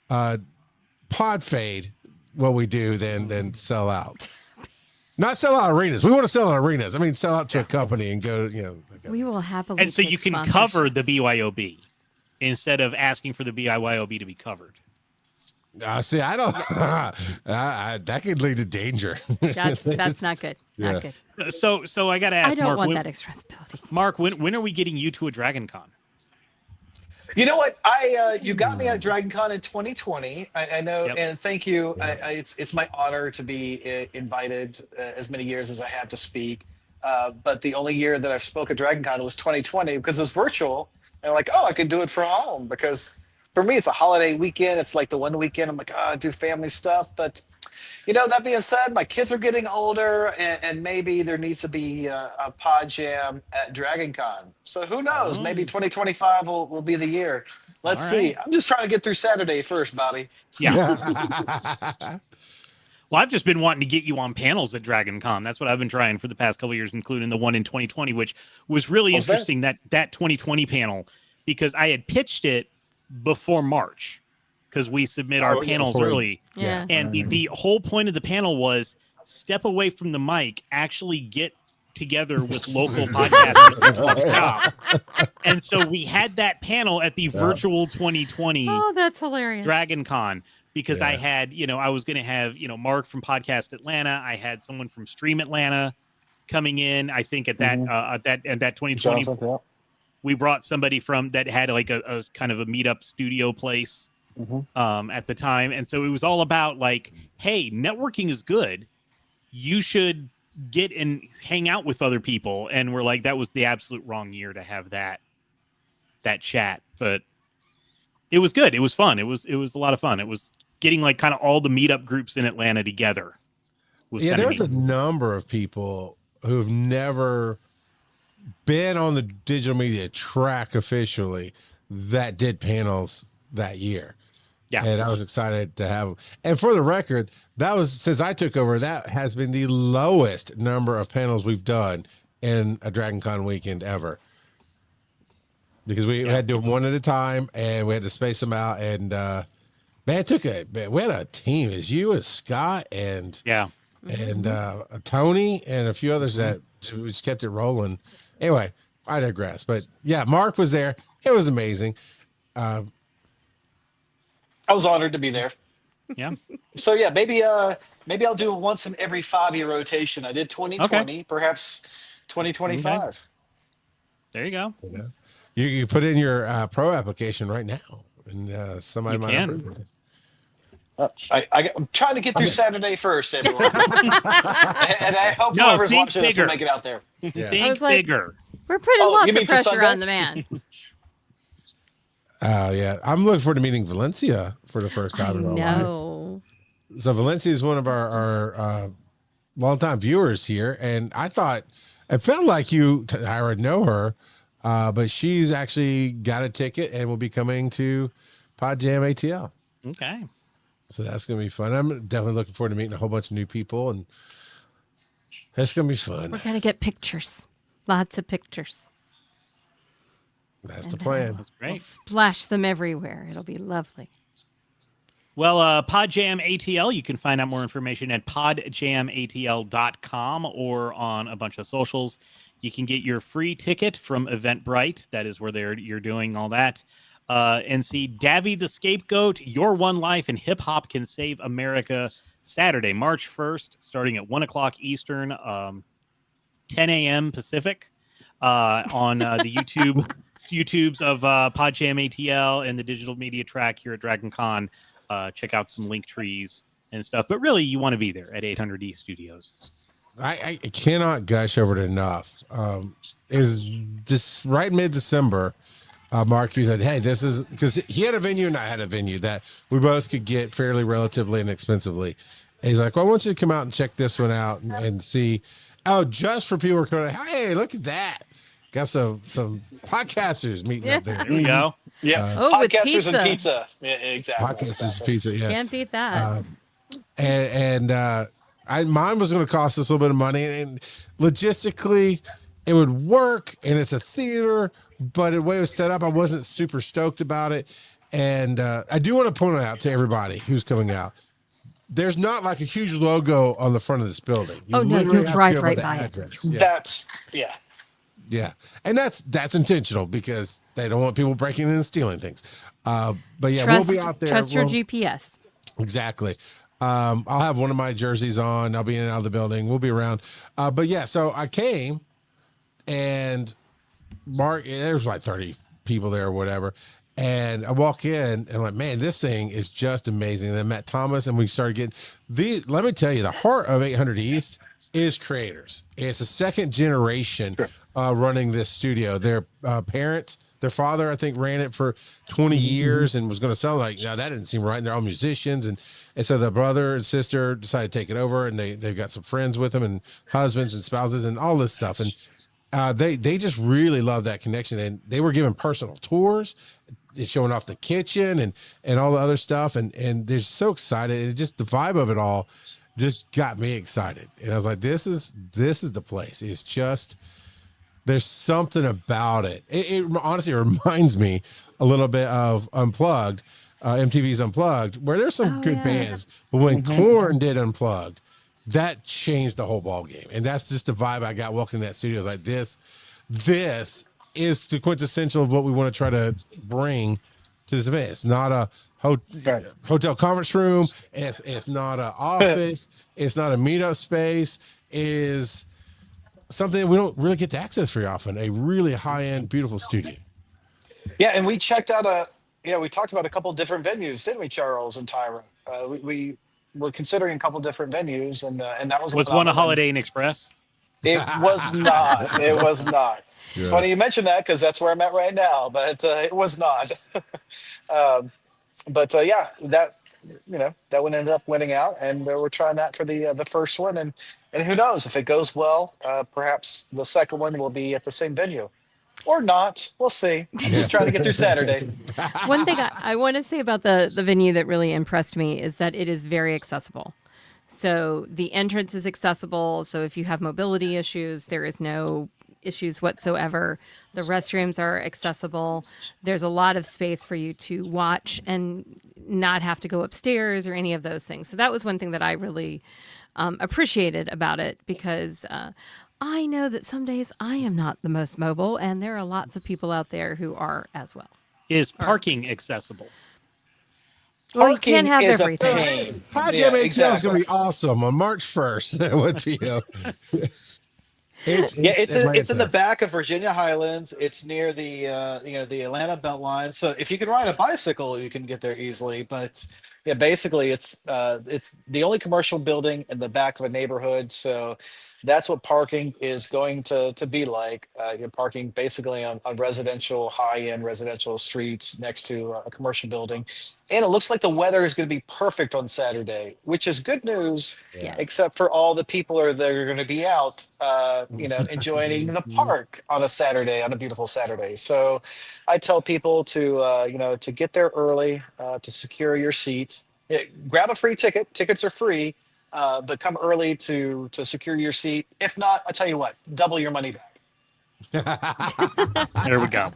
pod fade what we do than sell out. Not sell out arenas. We want to sell out arenas. I mean, sell out to a company and go, We will happily. And so take you can cover the sponsorships. BYOB instead of asking for the BYOB to be covered. See, I don't. That could lead to danger. That's not good. Yeah. Not good. So I got to ask I don't Mark. want that responsibility. Mark, when are we getting you to a Dragon Con? You know what? You got me at Dragon Con in 2020. I know, Yep. and thank you. It's my honor to be invited as many years as I have to speak. But the only year that I spoke at Dragon Con was 2020 because it was virtual. And I'm like, I could do it from home because for me, it's a holiday weekend. It's like the one weekend I'm like, I do family stuff. But, that being said, my kids are getting older and maybe there needs to be a Pod Jam at Dragon Con. So who knows? Maybe 2025 will be the year. Let's All see. right. I'm just trying to get through Saturday first, Bobby. Yeah. Well, I've just been wanting to get you on panels at Dragon Con. That's what I've been trying for the past couple of years, including the one in 2020, which was really What was that? interesting, that 2020 panel, because I had pitched it before March because we submit our panels before you- early. Yeah. And the whole point of the panel was step away from the mic, actually get together with local podcasters and talk shop. And so we had that panel at the virtual 2020 Oh, that's hilarious. Dragon Con because I Yeah. had, I was going to have, Mark from Podcast Atlanta. I had someone from Stream Atlanta coming in. I think at that, at that 2020, we brought somebody from that had like a kind of a meetup studio place at the time. And so it was all about like, hey, networking is good. You should get and hang out with other people. And we're like, that was the absolute wrong year to have that chat. But it was good. It was fun. It was a lot of fun. It was getting like kind of all the meetup groups in Atlanta together. Yeah, there's a number of people who've never been on the digital media track officially that did panels that year. Yeah. And I was excited to have them. And for the record, that was, since I took over, that has been the lowest number of panels we've done in a Dragon Con weekend ever. Because we had to do them one at a time and we had to space them out. And we had a team. It's you and Scott and Tony and a few others that we just kept it rolling. Anyway, I digress. But yeah, Mark was there. It was amazing. I was honored to be there. Yeah. So yeah, maybe I'll do a once in every 5-year rotation. I did 2020, perhaps 2025. Okay. There you go. You put in your pro application right now, and somebody You might can. approve it. I'm trying to get through Saturday first, everyone. And I hope No, whoever's think watching this bigger. will make it out there. Yeah. Think I was like- bigger. We're putting Oh, lots you of mean for pressure Sunday? on the man. Yeah, I'm looking forward to meeting Valencia for the first time in my life. No. So Valencia is one of our longtime viewers here, and I thought it felt like I already know her, but she's actually got a ticket and will be coming to Pod Jam ATL. Okay. So that's gonna be fun. I'm definitely looking forward to meeting a whole bunch of new people, and it's gonna be We're fun. gonna get pictures. Lots of pictures. That's the And plan. That's We'll great. splash them everywhere. It'll be lovely. Well, Pod Jam ATL, you can find out more information at podjamatl.com or on a bunch of socials. You can get your free ticket from Eventbrite. That is where you're doing all that. And see Davy the Scapegoat, Your One Life and Hip Hop Can Save America, Saturday, March 1st, starting at 1 o'clock Eastern, 10 a.m. Pacific, on the YouTubes of Pod Jam ATL and the digital media track here at Dragon Con. Check out some link trees and stuff. But really, you want to be there at 800 East Studios. I cannot gush over it enough. It was just right mid-December. Mark, you said, hey, this is because he had a venue and I had a venue that we both could get fairly relatively inexpensively. And he's like, well, I want you to come out and check this one out and see. Oh, just for people who are going, hey, look at that. Got some podcasters meeting up there. There we go. Yeah. Oh, with Podcasters and pizza. pizza. Yeah, exactly. Podcasters pizza, yeah. Can't beat that. Mine was going to cost us a little bit of money, and logistically, it would work, and it's a theater, but the way it was set up, I wasn't super stoked about it. And I do want to point out to everybody who's coming out, there's not like a huge logo on the front of this building. You Oh, no, literally you'll have to drive go right the by it. address. Yeah. That's Yeah, and that's intentional because they don't want people breaking in and stealing things. But yeah, we'll be out there. Trust your GPS. Exactly. I'll have one of my jerseys on. I'll be in and out of the building. We'll be around. But yeah, so I came, and Mark, there was like 30 people there or whatever. And I walk in and I'm like, man, this thing is just amazing. And then met Thomas and we started getting let me tell you, the heart of 800 East is creators. It's a second generation running this studio. Their parents, their father, I think, ran it for 20 years and was going to sell. Like, no, that didn't seem right. And they're all musicians. And so the brother and sister decided to take it over, and they've got some friends with them and husbands and spouses and all this stuff. And they just really love that connection. And they were giving personal tours, showing off the kitchen and all the other stuff. And they're so excited. And just the vibe of it all just got me excited. And I was like, this is the place. It's just, there's something about it. It honestly reminds me a little bit of Unplugged, MTV's Unplugged, where there's some good bands. But when Korn did Unplugged, that changed the whole ball game. And that's just the vibe I got walking in that studio. It's like, this is the quintessential of what we want to try to bring to this event. It's not a hotel conference room. It's not an office. It's not a meetup space. It is something that we don't really get to access very often. A really high-end, beautiful studio. Yeah, and we checked out we talked about a couple of different venues, didn't we, Charles and Tyra? We were considering a couple of different venues, and that was one a Holiday Inn Express? It was not. It was not. It's funny you mentioned that because that's where I'm at right now, but it was not. Yeah, that one ended up winning out, and we're trying that for the first one, and who knows if it goes well, perhaps the second one will be at the same venue. Or not. We'll see. I'm just trying to get through Saturday. One thing I want to say about the venue that really impressed me is that it is very accessible. So the entrance is accessible. So if you have mobility issues, there is no issues whatsoever. The restrooms are accessible. There's a lot of space for you to watch and not have to go upstairs or any of those things. So that was one thing that I really appreciated about it, because I know that some days I am not the most mobile, and there are lots of people out there who are as well. Is parking accessible? Well, you can't have is everything. Pod Jam ATL is going to be awesome on March 1st at 1 p.m. It's in the back of Virginia Highlands. It's near the the Atlanta Beltline. So if you can ride a bicycle, you can get there easily. But yeah, basically it's the only commercial building in the back of a neighborhood. So that's what parking is going to be like. You're parking basically on residential, high-end residential streets next to a commercial building. And it looks like the weather is going to be perfect on Saturday, which is good news, except for all the people that are going to be out, enjoying the park on a Saturday, on a beautiful Saturday. So I tell people to get there early, to secure your seats. Grab a free ticket. Tickets are free. But come early to secure your seat. If not, I'll tell you what, double your money back. There we go.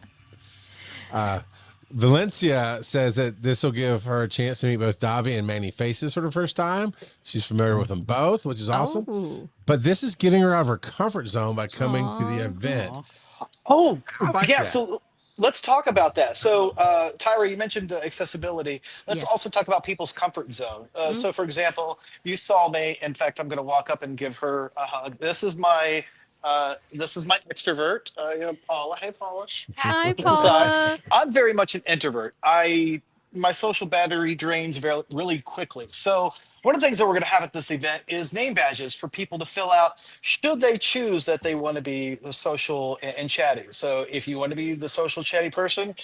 Valencia says that this will give her a chance to meet both Davi and Manny Faces for the first time. She's familiar with them both, which is awesome. Oh. But this is getting her out of her comfort zone by coming to the event. Oh, like yeah. that. So let's talk about that. So, Tyra, you mentioned accessibility. Let's also talk about people's comfort zone. So, for example, you saw me. In fact, I'm going to walk up and give her a hug. This is my extrovert. Paula. Hey, Paula. Hi, Paula. I'm very much an introvert. My social battery drains really quickly. So one of the things that we're going to have at this event is name badges for people to fill out should they choose that they want to be the social and chatty. So if you want to be the social chatty person,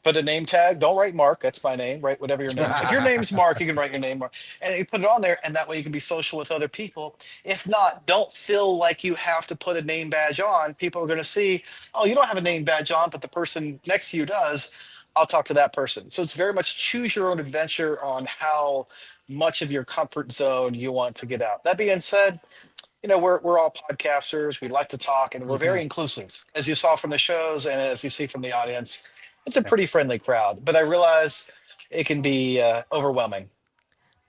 put a name tag. Don't write Mark. That's my name. Write whatever your name is. If your name's Mark, you can write your name Mark. And you put it on there, and that way you can be social with other people. If not, don't feel like you have to put a name badge on. People are going to see, oh, you don't have a name badge on, but the person next to you does. I'll talk to that person. So it's very much choose your own adventure on how much of your comfort zone you want to get out. That being said, we're all podcasters. We like to talk, and we're very inclusive, as you saw from the shows and as you see from the audience. It's a pretty friendly crowd, but I realize it can be overwhelming.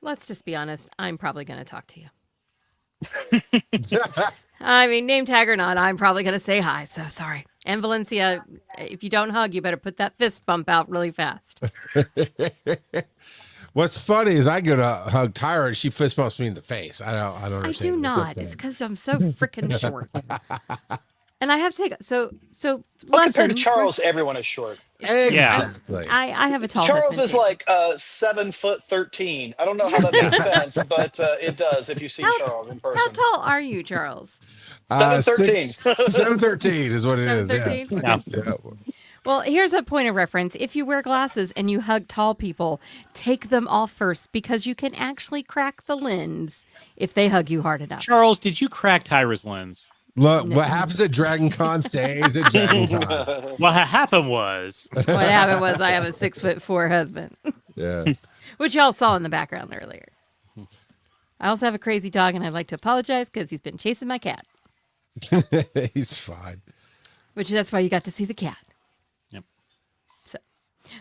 Let's just be honest. I'm probably going to talk to you. I mean, name tag or not, I'm probably going to say hi. So sorry. And Valencia, if you don't hug, you better put that fist bump out really fast. What's funny is I go to hug Tyra and she fist bumps me in the face. I don't I understand. do not. It's because I'm so freaking short. And I have to take so Well, compared to lesson. Charles, everyone is short. Exactly. I have a tall Charles husband, is too. like 7'13". I don't know how that makes sense, but it does if you see Charles in person. How tall are you, Charles? 7'13". 713 is what it is. 7'13"? Yeah. Yeah. Yeah. Well, here's a point of reference. If you wear glasses and you hug tall people, take them off first because you can actually crack the lens if they hug you hard enough. Charles, did you crack Tyra's lens? Look, what happens at Dragon Con stays at Dragon Con. What happened was What happened was I have a 6'4" husband, Yeah. which y'all saw in the background earlier. I also have a crazy dog, and I'd like to apologize because he's been chasing my cat, He's fine. which that's why you got to see the cat. Yep. So,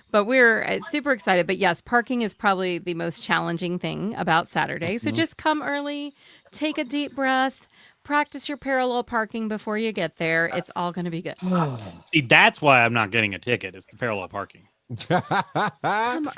but we're super excited. But yes, parking is probably the most challenging thing about Saturday. So just come early, take a deep breath, practice your parallel parking before you get there. It's all going to be good. see, that's why I'm not getting a ticket. It's the parallel parking. Come early.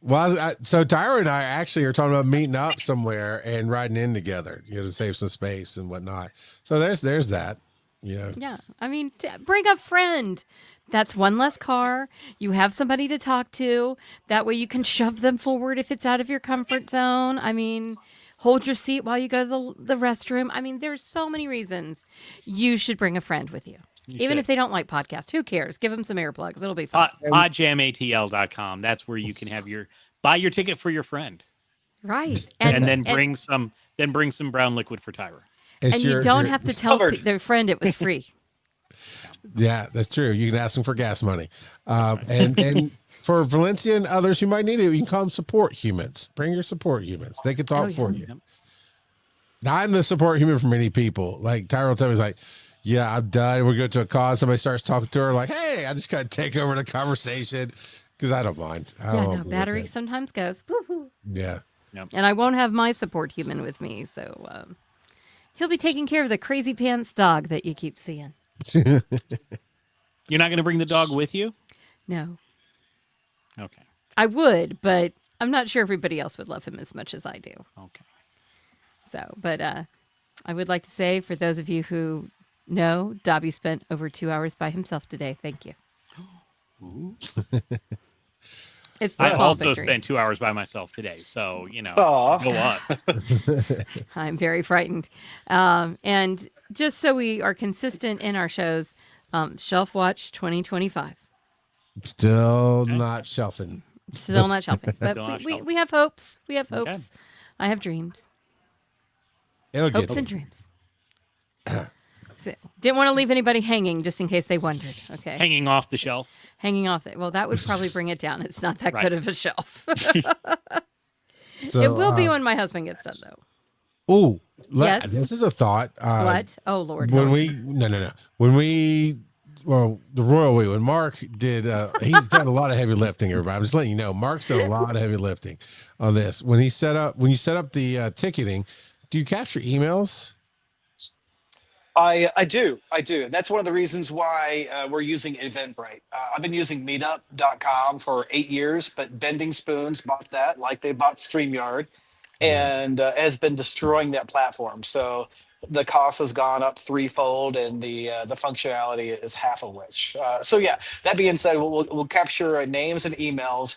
Well, so Tyra and I actually are talking about meeting up somewhere and riding in together, to save some space and whatnot. So there's that, Yeah. I mean, bring a friend. That's one less car. You have somebody to talk to. That way you can shove them forward if it's out of your comfort zone. I mean, hold your seat while you go to the restroom. I mean, there's so many reasons you should bring a friend with you. Even if they don't like podcasts, who cares? Give them some earplugs. It'll be fun. PodJamATL.com. That's where you can buy your ticket for your friend. Right. And then bring some brown liquid for Tyra. And you don't have to tell their friend it was free. Yeah, that's true. You can ask them for gas money. And for Valencia and others who might need it, you can call them support humans. Bring your support humans. They can talk for you. Yep. I'm the support human for many people. Like Tyra will tell me, he's like, yeah, I'm done. We go to a call. Somebody starts talking to her like, hey, I just got to take over the conversation because I don't mind. Battery sometimes goes. Woo-hoo. Yeah. Yep. And I won't have my support human with me. So he'll be taking care of the crazy pants dog that you keep seeing. You're not going to bring the dog with you? No. Okay. I would, but I'm not sure everybody else would love him as much as I do. Okay. So, but I would like to say for those of you who know, Dobby spent over 2 hours by himself today. Thank you. It's the I small also victories. spent 2 hours by myself today. So, Aw. go us. I'm very frightened. And just so we are consistent in our shows, Shelf Watch 2025. Still not shelving. Still not shelving. But Still not shelving. we have hopes. We have hopes. Okay. I have dreams. It'll get Hopes there. and dreams. So, didn't want to leave anybody hanging just in case they wondered. Okay. Hanging off the shelf. Hanging off it. Well, that would probably bring it down. It's not that Right. good of a shelf. So, It will be when my husband gets done, though. Oh, Yes. this is a thought. What? Oh, Lord. When no. When Mark did, he's done a lot of heavy lifting. Everybody, I'm just letting you know, Mark's done a lot of heavy lifting on this. When you set up the ticketing, do you capture emails? I do. And that's one of the reasons why we're using Eventbrite. I've been using meetup.com for 8 years, but Bending Spoons bought that, like they bought StreamYard, and has been destroying that platform. So the cost has gone up threefold, and the functionality is half of which. So yeah, that being said, we'll capture names and emails.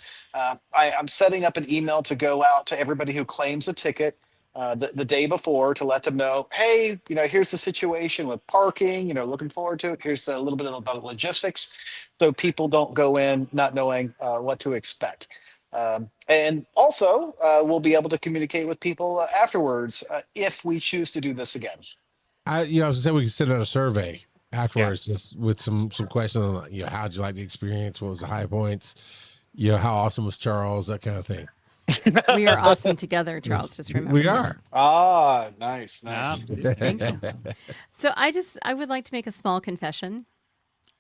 I'm setting up an email to go out to everybody who claims a ticket the day before to let them know, hey, here's the situation with parking, looking forward to it. Here's a little bit about logistics. So people don't go in not knowing what to expect. And also, we'll be able to communicate with people afterwards if we choose to do this again. I was gonna say we can send out a survey afterwards, just with some questions on, how'd you like the experience? What was the high points? How awesome was Charles? That kind of thing. We are awesome together, Charles. Just remember. We that. are. Nice. Thank you. So I would like to make a small confession.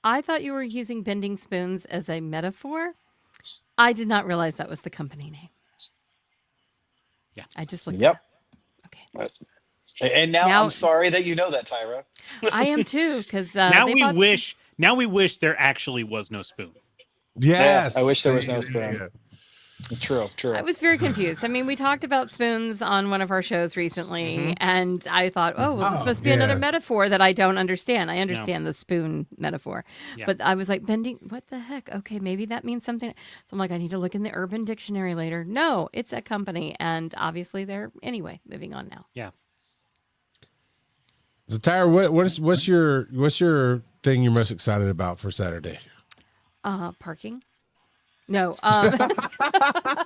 I thought you were using bending spoons as a metaphor. I did not realize that was the company name. Yeah. I just looked. Yep. Okay. And now I'm sorry that you know that, Tyra. I am too, because now we wish there actually was no spoon. Yes. I wish there was no spoon. True. I was very confused. I mean, we talked about spoons on one of our shows recently, and I thought, this must be another metaphor that I don't understand. I understand the spoon metaphor, but I was like, bending, what the heck? Okay, maybe that means something. So I'm like, I need to look in the Urban Dictionary later. No, it's a company, and obviously they're, anyway, moving on now. Yeah. So Tyra, what's your thing you're most excited about for Saturday? Parking. No, I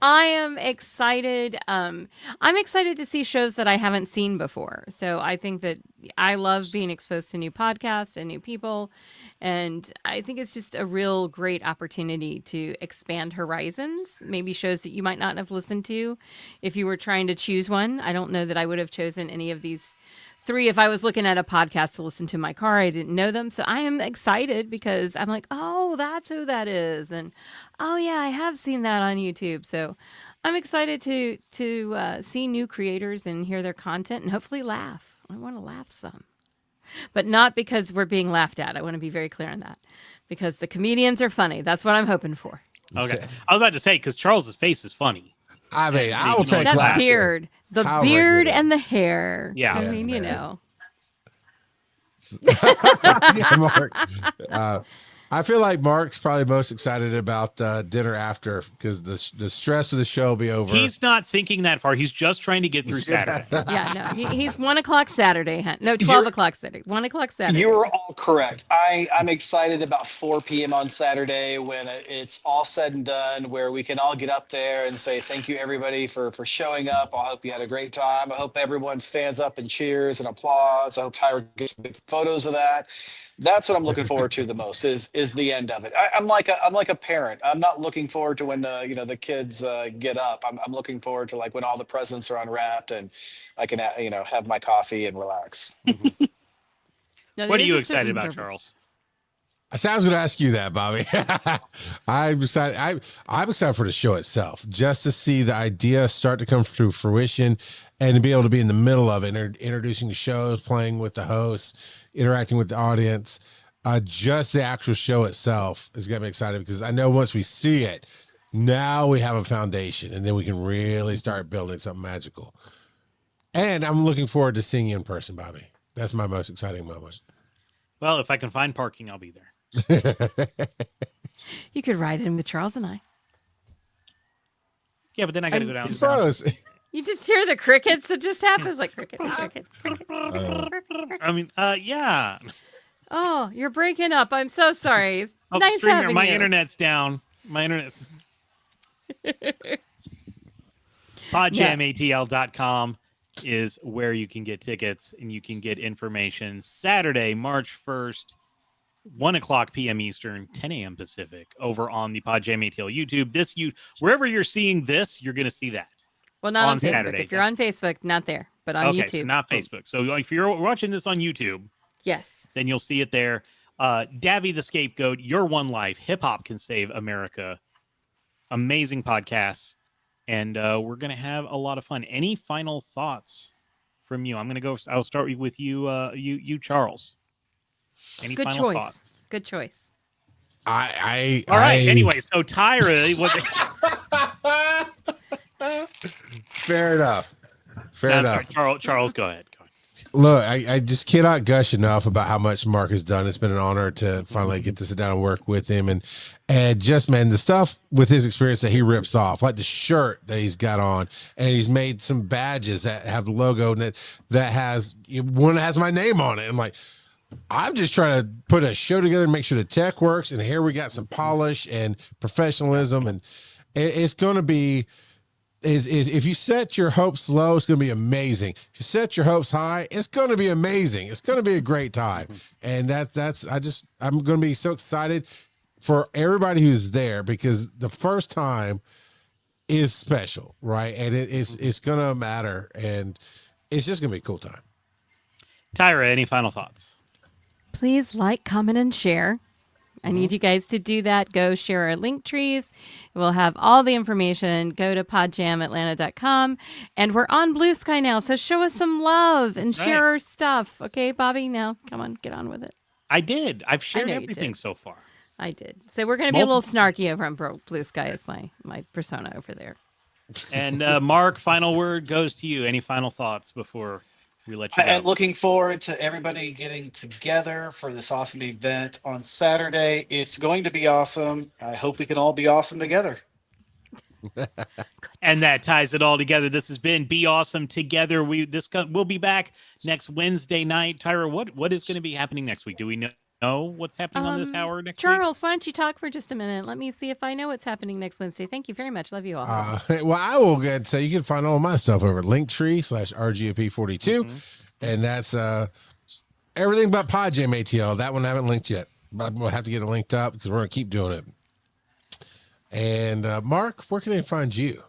am excited. I'm excited to see shows that I haven't seen before. So I think that I love being exposed to new podcasts and new people. And I think it's just a real great opportunity to expand horizons, maybe shows that you might not have listened to if you were trying to choose one. I don't know that I would have chosen any of these three if I was looking at a podcast to listen to in my car. I didn't know them. So I am excited because I'm like, oh, that's who that is. And oh yeah, I have seen that on YouTube. So I'm excited to see new creators and hear their content and hopefully laugh. I want to laugh some, but not because we're being laughed at. I want to be very clear on that, because the comedians are funny. That's what I'm hoping for. Okay. I was about to say, because Charles's face is funny. I mean, I will take that laughter. beard, the beard and the hair. Yeah. I mean, you know. Yeah, Mark. I feel like Mark's probably most excited about dinner after, because the stress of the show will be over. He's not thinking that far. He's just trying to get through Saturday. Yeah, no, he's 1 o'clock Saturday. No, 12 o'clock Saturday. 1 o'clock Saturday. You are all correct. I'm excited about 4 p.m. on Saturday when it's all said and done, where we can all get up there and say thank you everybody for showing up. I hope you had a great time. I hope everyone stands up and cheers and applauds. I hope Tyra gets some big photos of that. That's what I'm looking forward to the most is the end of it. I'm like a parent. I'm not looking forward to when the kids get up. I'm looking forward to like when all the presents are unwrapped and I can have my coffee and relax. No, What are you excited about, Charles? I was going to ask you that, Bobby. I'm excited. I'm excited for the show itself, just to see the idea start to come to fruition and to be able to be in the middle of it, introducing the shows, playing with the hosts, interacting with the audience. Just the actual show itself is getting me excited, because I know once we see it, now we have a foundation, and then we can really start building something magical. And I'm looking forward to seeing you in person, Bobby. That's my most exciting moment. Well, if I can find parking, I'll be there. You could ride in with Charles and I. Yeah, but then I got to go down. You just hear the crickets. It just happens like cricket. I mean, yeah. Oh, you're breaking up. I'm so sorry. It's nice Stringer, having my you. internet's down. My internet's PodJamATL.com is where you can get tickets and you can get information. Saturday, March 1st, 1 o'clock p.m. Eastern, 10 a.m. Pacific, over on the Pod Jam ATL YouTube. Wherever you're seeing this, you're going to see that. Well, not on Facebook. Saturday. If you're on Facebook, not there, but on YouTube. So not Facebook. So if you're watching this on YouTube, yes, then you'll see it there. Davy the Scapegoat, Your One Life, Hip Hop Can Save America. Amazing podcasts. And we're going to have a lot of fun. Any final thoughts from you? I'll start with you, Charles. Any good final choice. Thoughts? Good choice. All right. Anyway, so Tyra was. Fair enough. Charles, go ahead. Look, I just cannot gush enough about how much Mark has done. It's been an honor to finally get to sit down and work with him. And just, man, the stuff with his experience that he rips off, like the shirt that he's got on, and he's made some badges that have the logo and that has one that has my name on it. I'm like, I'm just trying to put a show together and make sure the tech works. And here we got some polish and professionalism, and it's going to be. If you set your hopes low, it's going to be amazing. If you set your hopes high, it's going to be amazing. It's going to be a great time. And I'm going to be so excited for everybody who's there, because the first time is special, right? And it's gonna matter, and it's just gonna be a cool time. Tyra, any final thoughts? Please like, comment, and share. I need you guys to do that. Go share our link trees. We'll have all the information. Go to podjamatlanta.com. And we're on Blue Sky now, so show us some love and share our stuff. Okay, Bobby? Now, come on, get on with it. I did. I've shared know you everything did. so far. I did. So we're going to be a little snarky over on Blue Sky as my persona over there. And Mark, final word goes to you. Any final thoughts before we let you go? I'm looking forward to everybody getting together for this awesome event on Saturday. It's going to be awesome. I hope we can all be awesome together. And that ties it all together. This has been Be Awesome Together. We'll be back next Wednesday night. Tyra, what is going to be happening next week? Do we know what's happening on this hour next week? Charles, why don't you talk for just a minute? Let me see if I know what's happening next Wednesday. Thank you very much. Love you all. Well, I will go ahead and say you can find all my stuff over at linktree/RGOP42. And that's everything but Pod Jam ATL. That one I haven't linked yet. But we'll have to get it linked up because we're going to keep doing it. And Mark, where can they find you?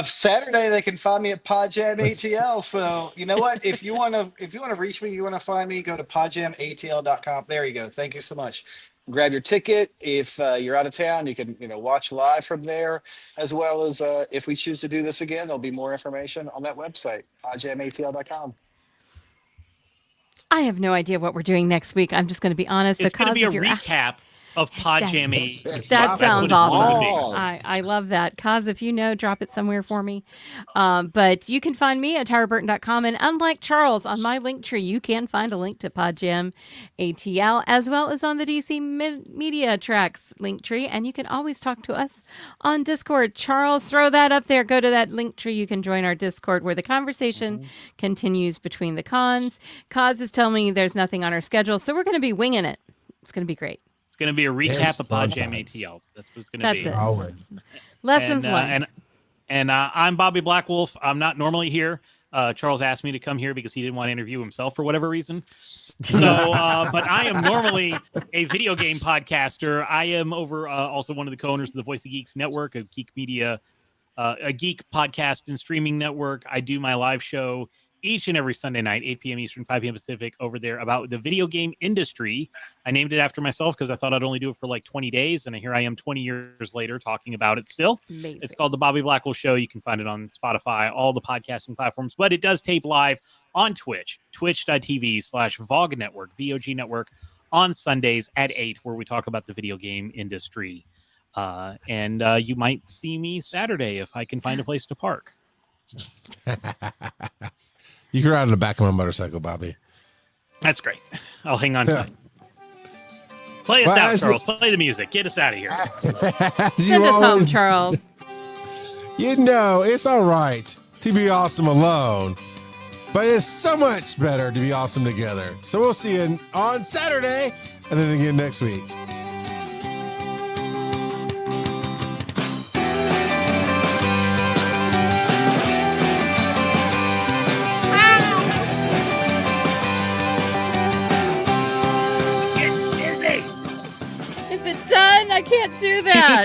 Saturday they can find me at Pod Jam ATL. So you know what? If you want to reach me, you want to find me, go to podjamatl.com. There you go. Thank you so much. Grab your ticket. If you're out of town, you can watch live from there, as well as if we choose to do this again, there'll be more information on that website, podjamatl.com. I have no idea what we're doing next week. I'm just going to be honest. It's going to be a recap of Pod Jam ATL. That sounds awesome. Oh. I love that. Kaz, if you know, drop it somewhere for me. But you can find me at tyraburton.com. And unlike Charles, on my link tree, you can find a link to Pod Jam ATL, as well as on the DC Media Tracks link tree. And you can always talk to us on Discord. Charles, throw that up there. Go to that link tree. You can join our Discord where the conversation continues between the cons. Kaz is telling me there's nothing on our schedule, so we're going to be winging it. It's going to be great. It's going to be a recap of Pod Jam ATL. That's what it's going to be. That's it. Always. Lessons learned. And I'm Bobby Blackwolf. I'm not normally here. Charles asked me to come here because he didn't want to interview himself for whatever reason. So, but I am normally a video game podcaster. I am also one of the co-owners of the Voice of Geeks Network, a geek media, a geek podcast and streaming network. I do my live show each and every Sunday night, 8 p.m. Eastern, 5 p.m. Pacific, over there about the video game industry. I named it after myself because I thought I'd only do it for like 20 days. And here I am 20 years later talking about it still. Amazing. It's called The Bobby Blackwell Show. You can find it on Spotify, all the podcasting platforms, but it does tape live on Twitch, twitch.tv/VOG Network, VOG Network, on Sundays at 8, where we talk about the video game industry. And you might see me Saturday if I can find a place to park. You can ride on the back of my motorcycle, Bobby. That's great. I'll hang on to it. Play us out, Charles. Play the music. Get us out of here. Send us home, Charles. You know, it's all right to be awesome alone, but it's so much better to be awesome together. So we'll see you on Saturday and then again next week. Is it done? I can't do that.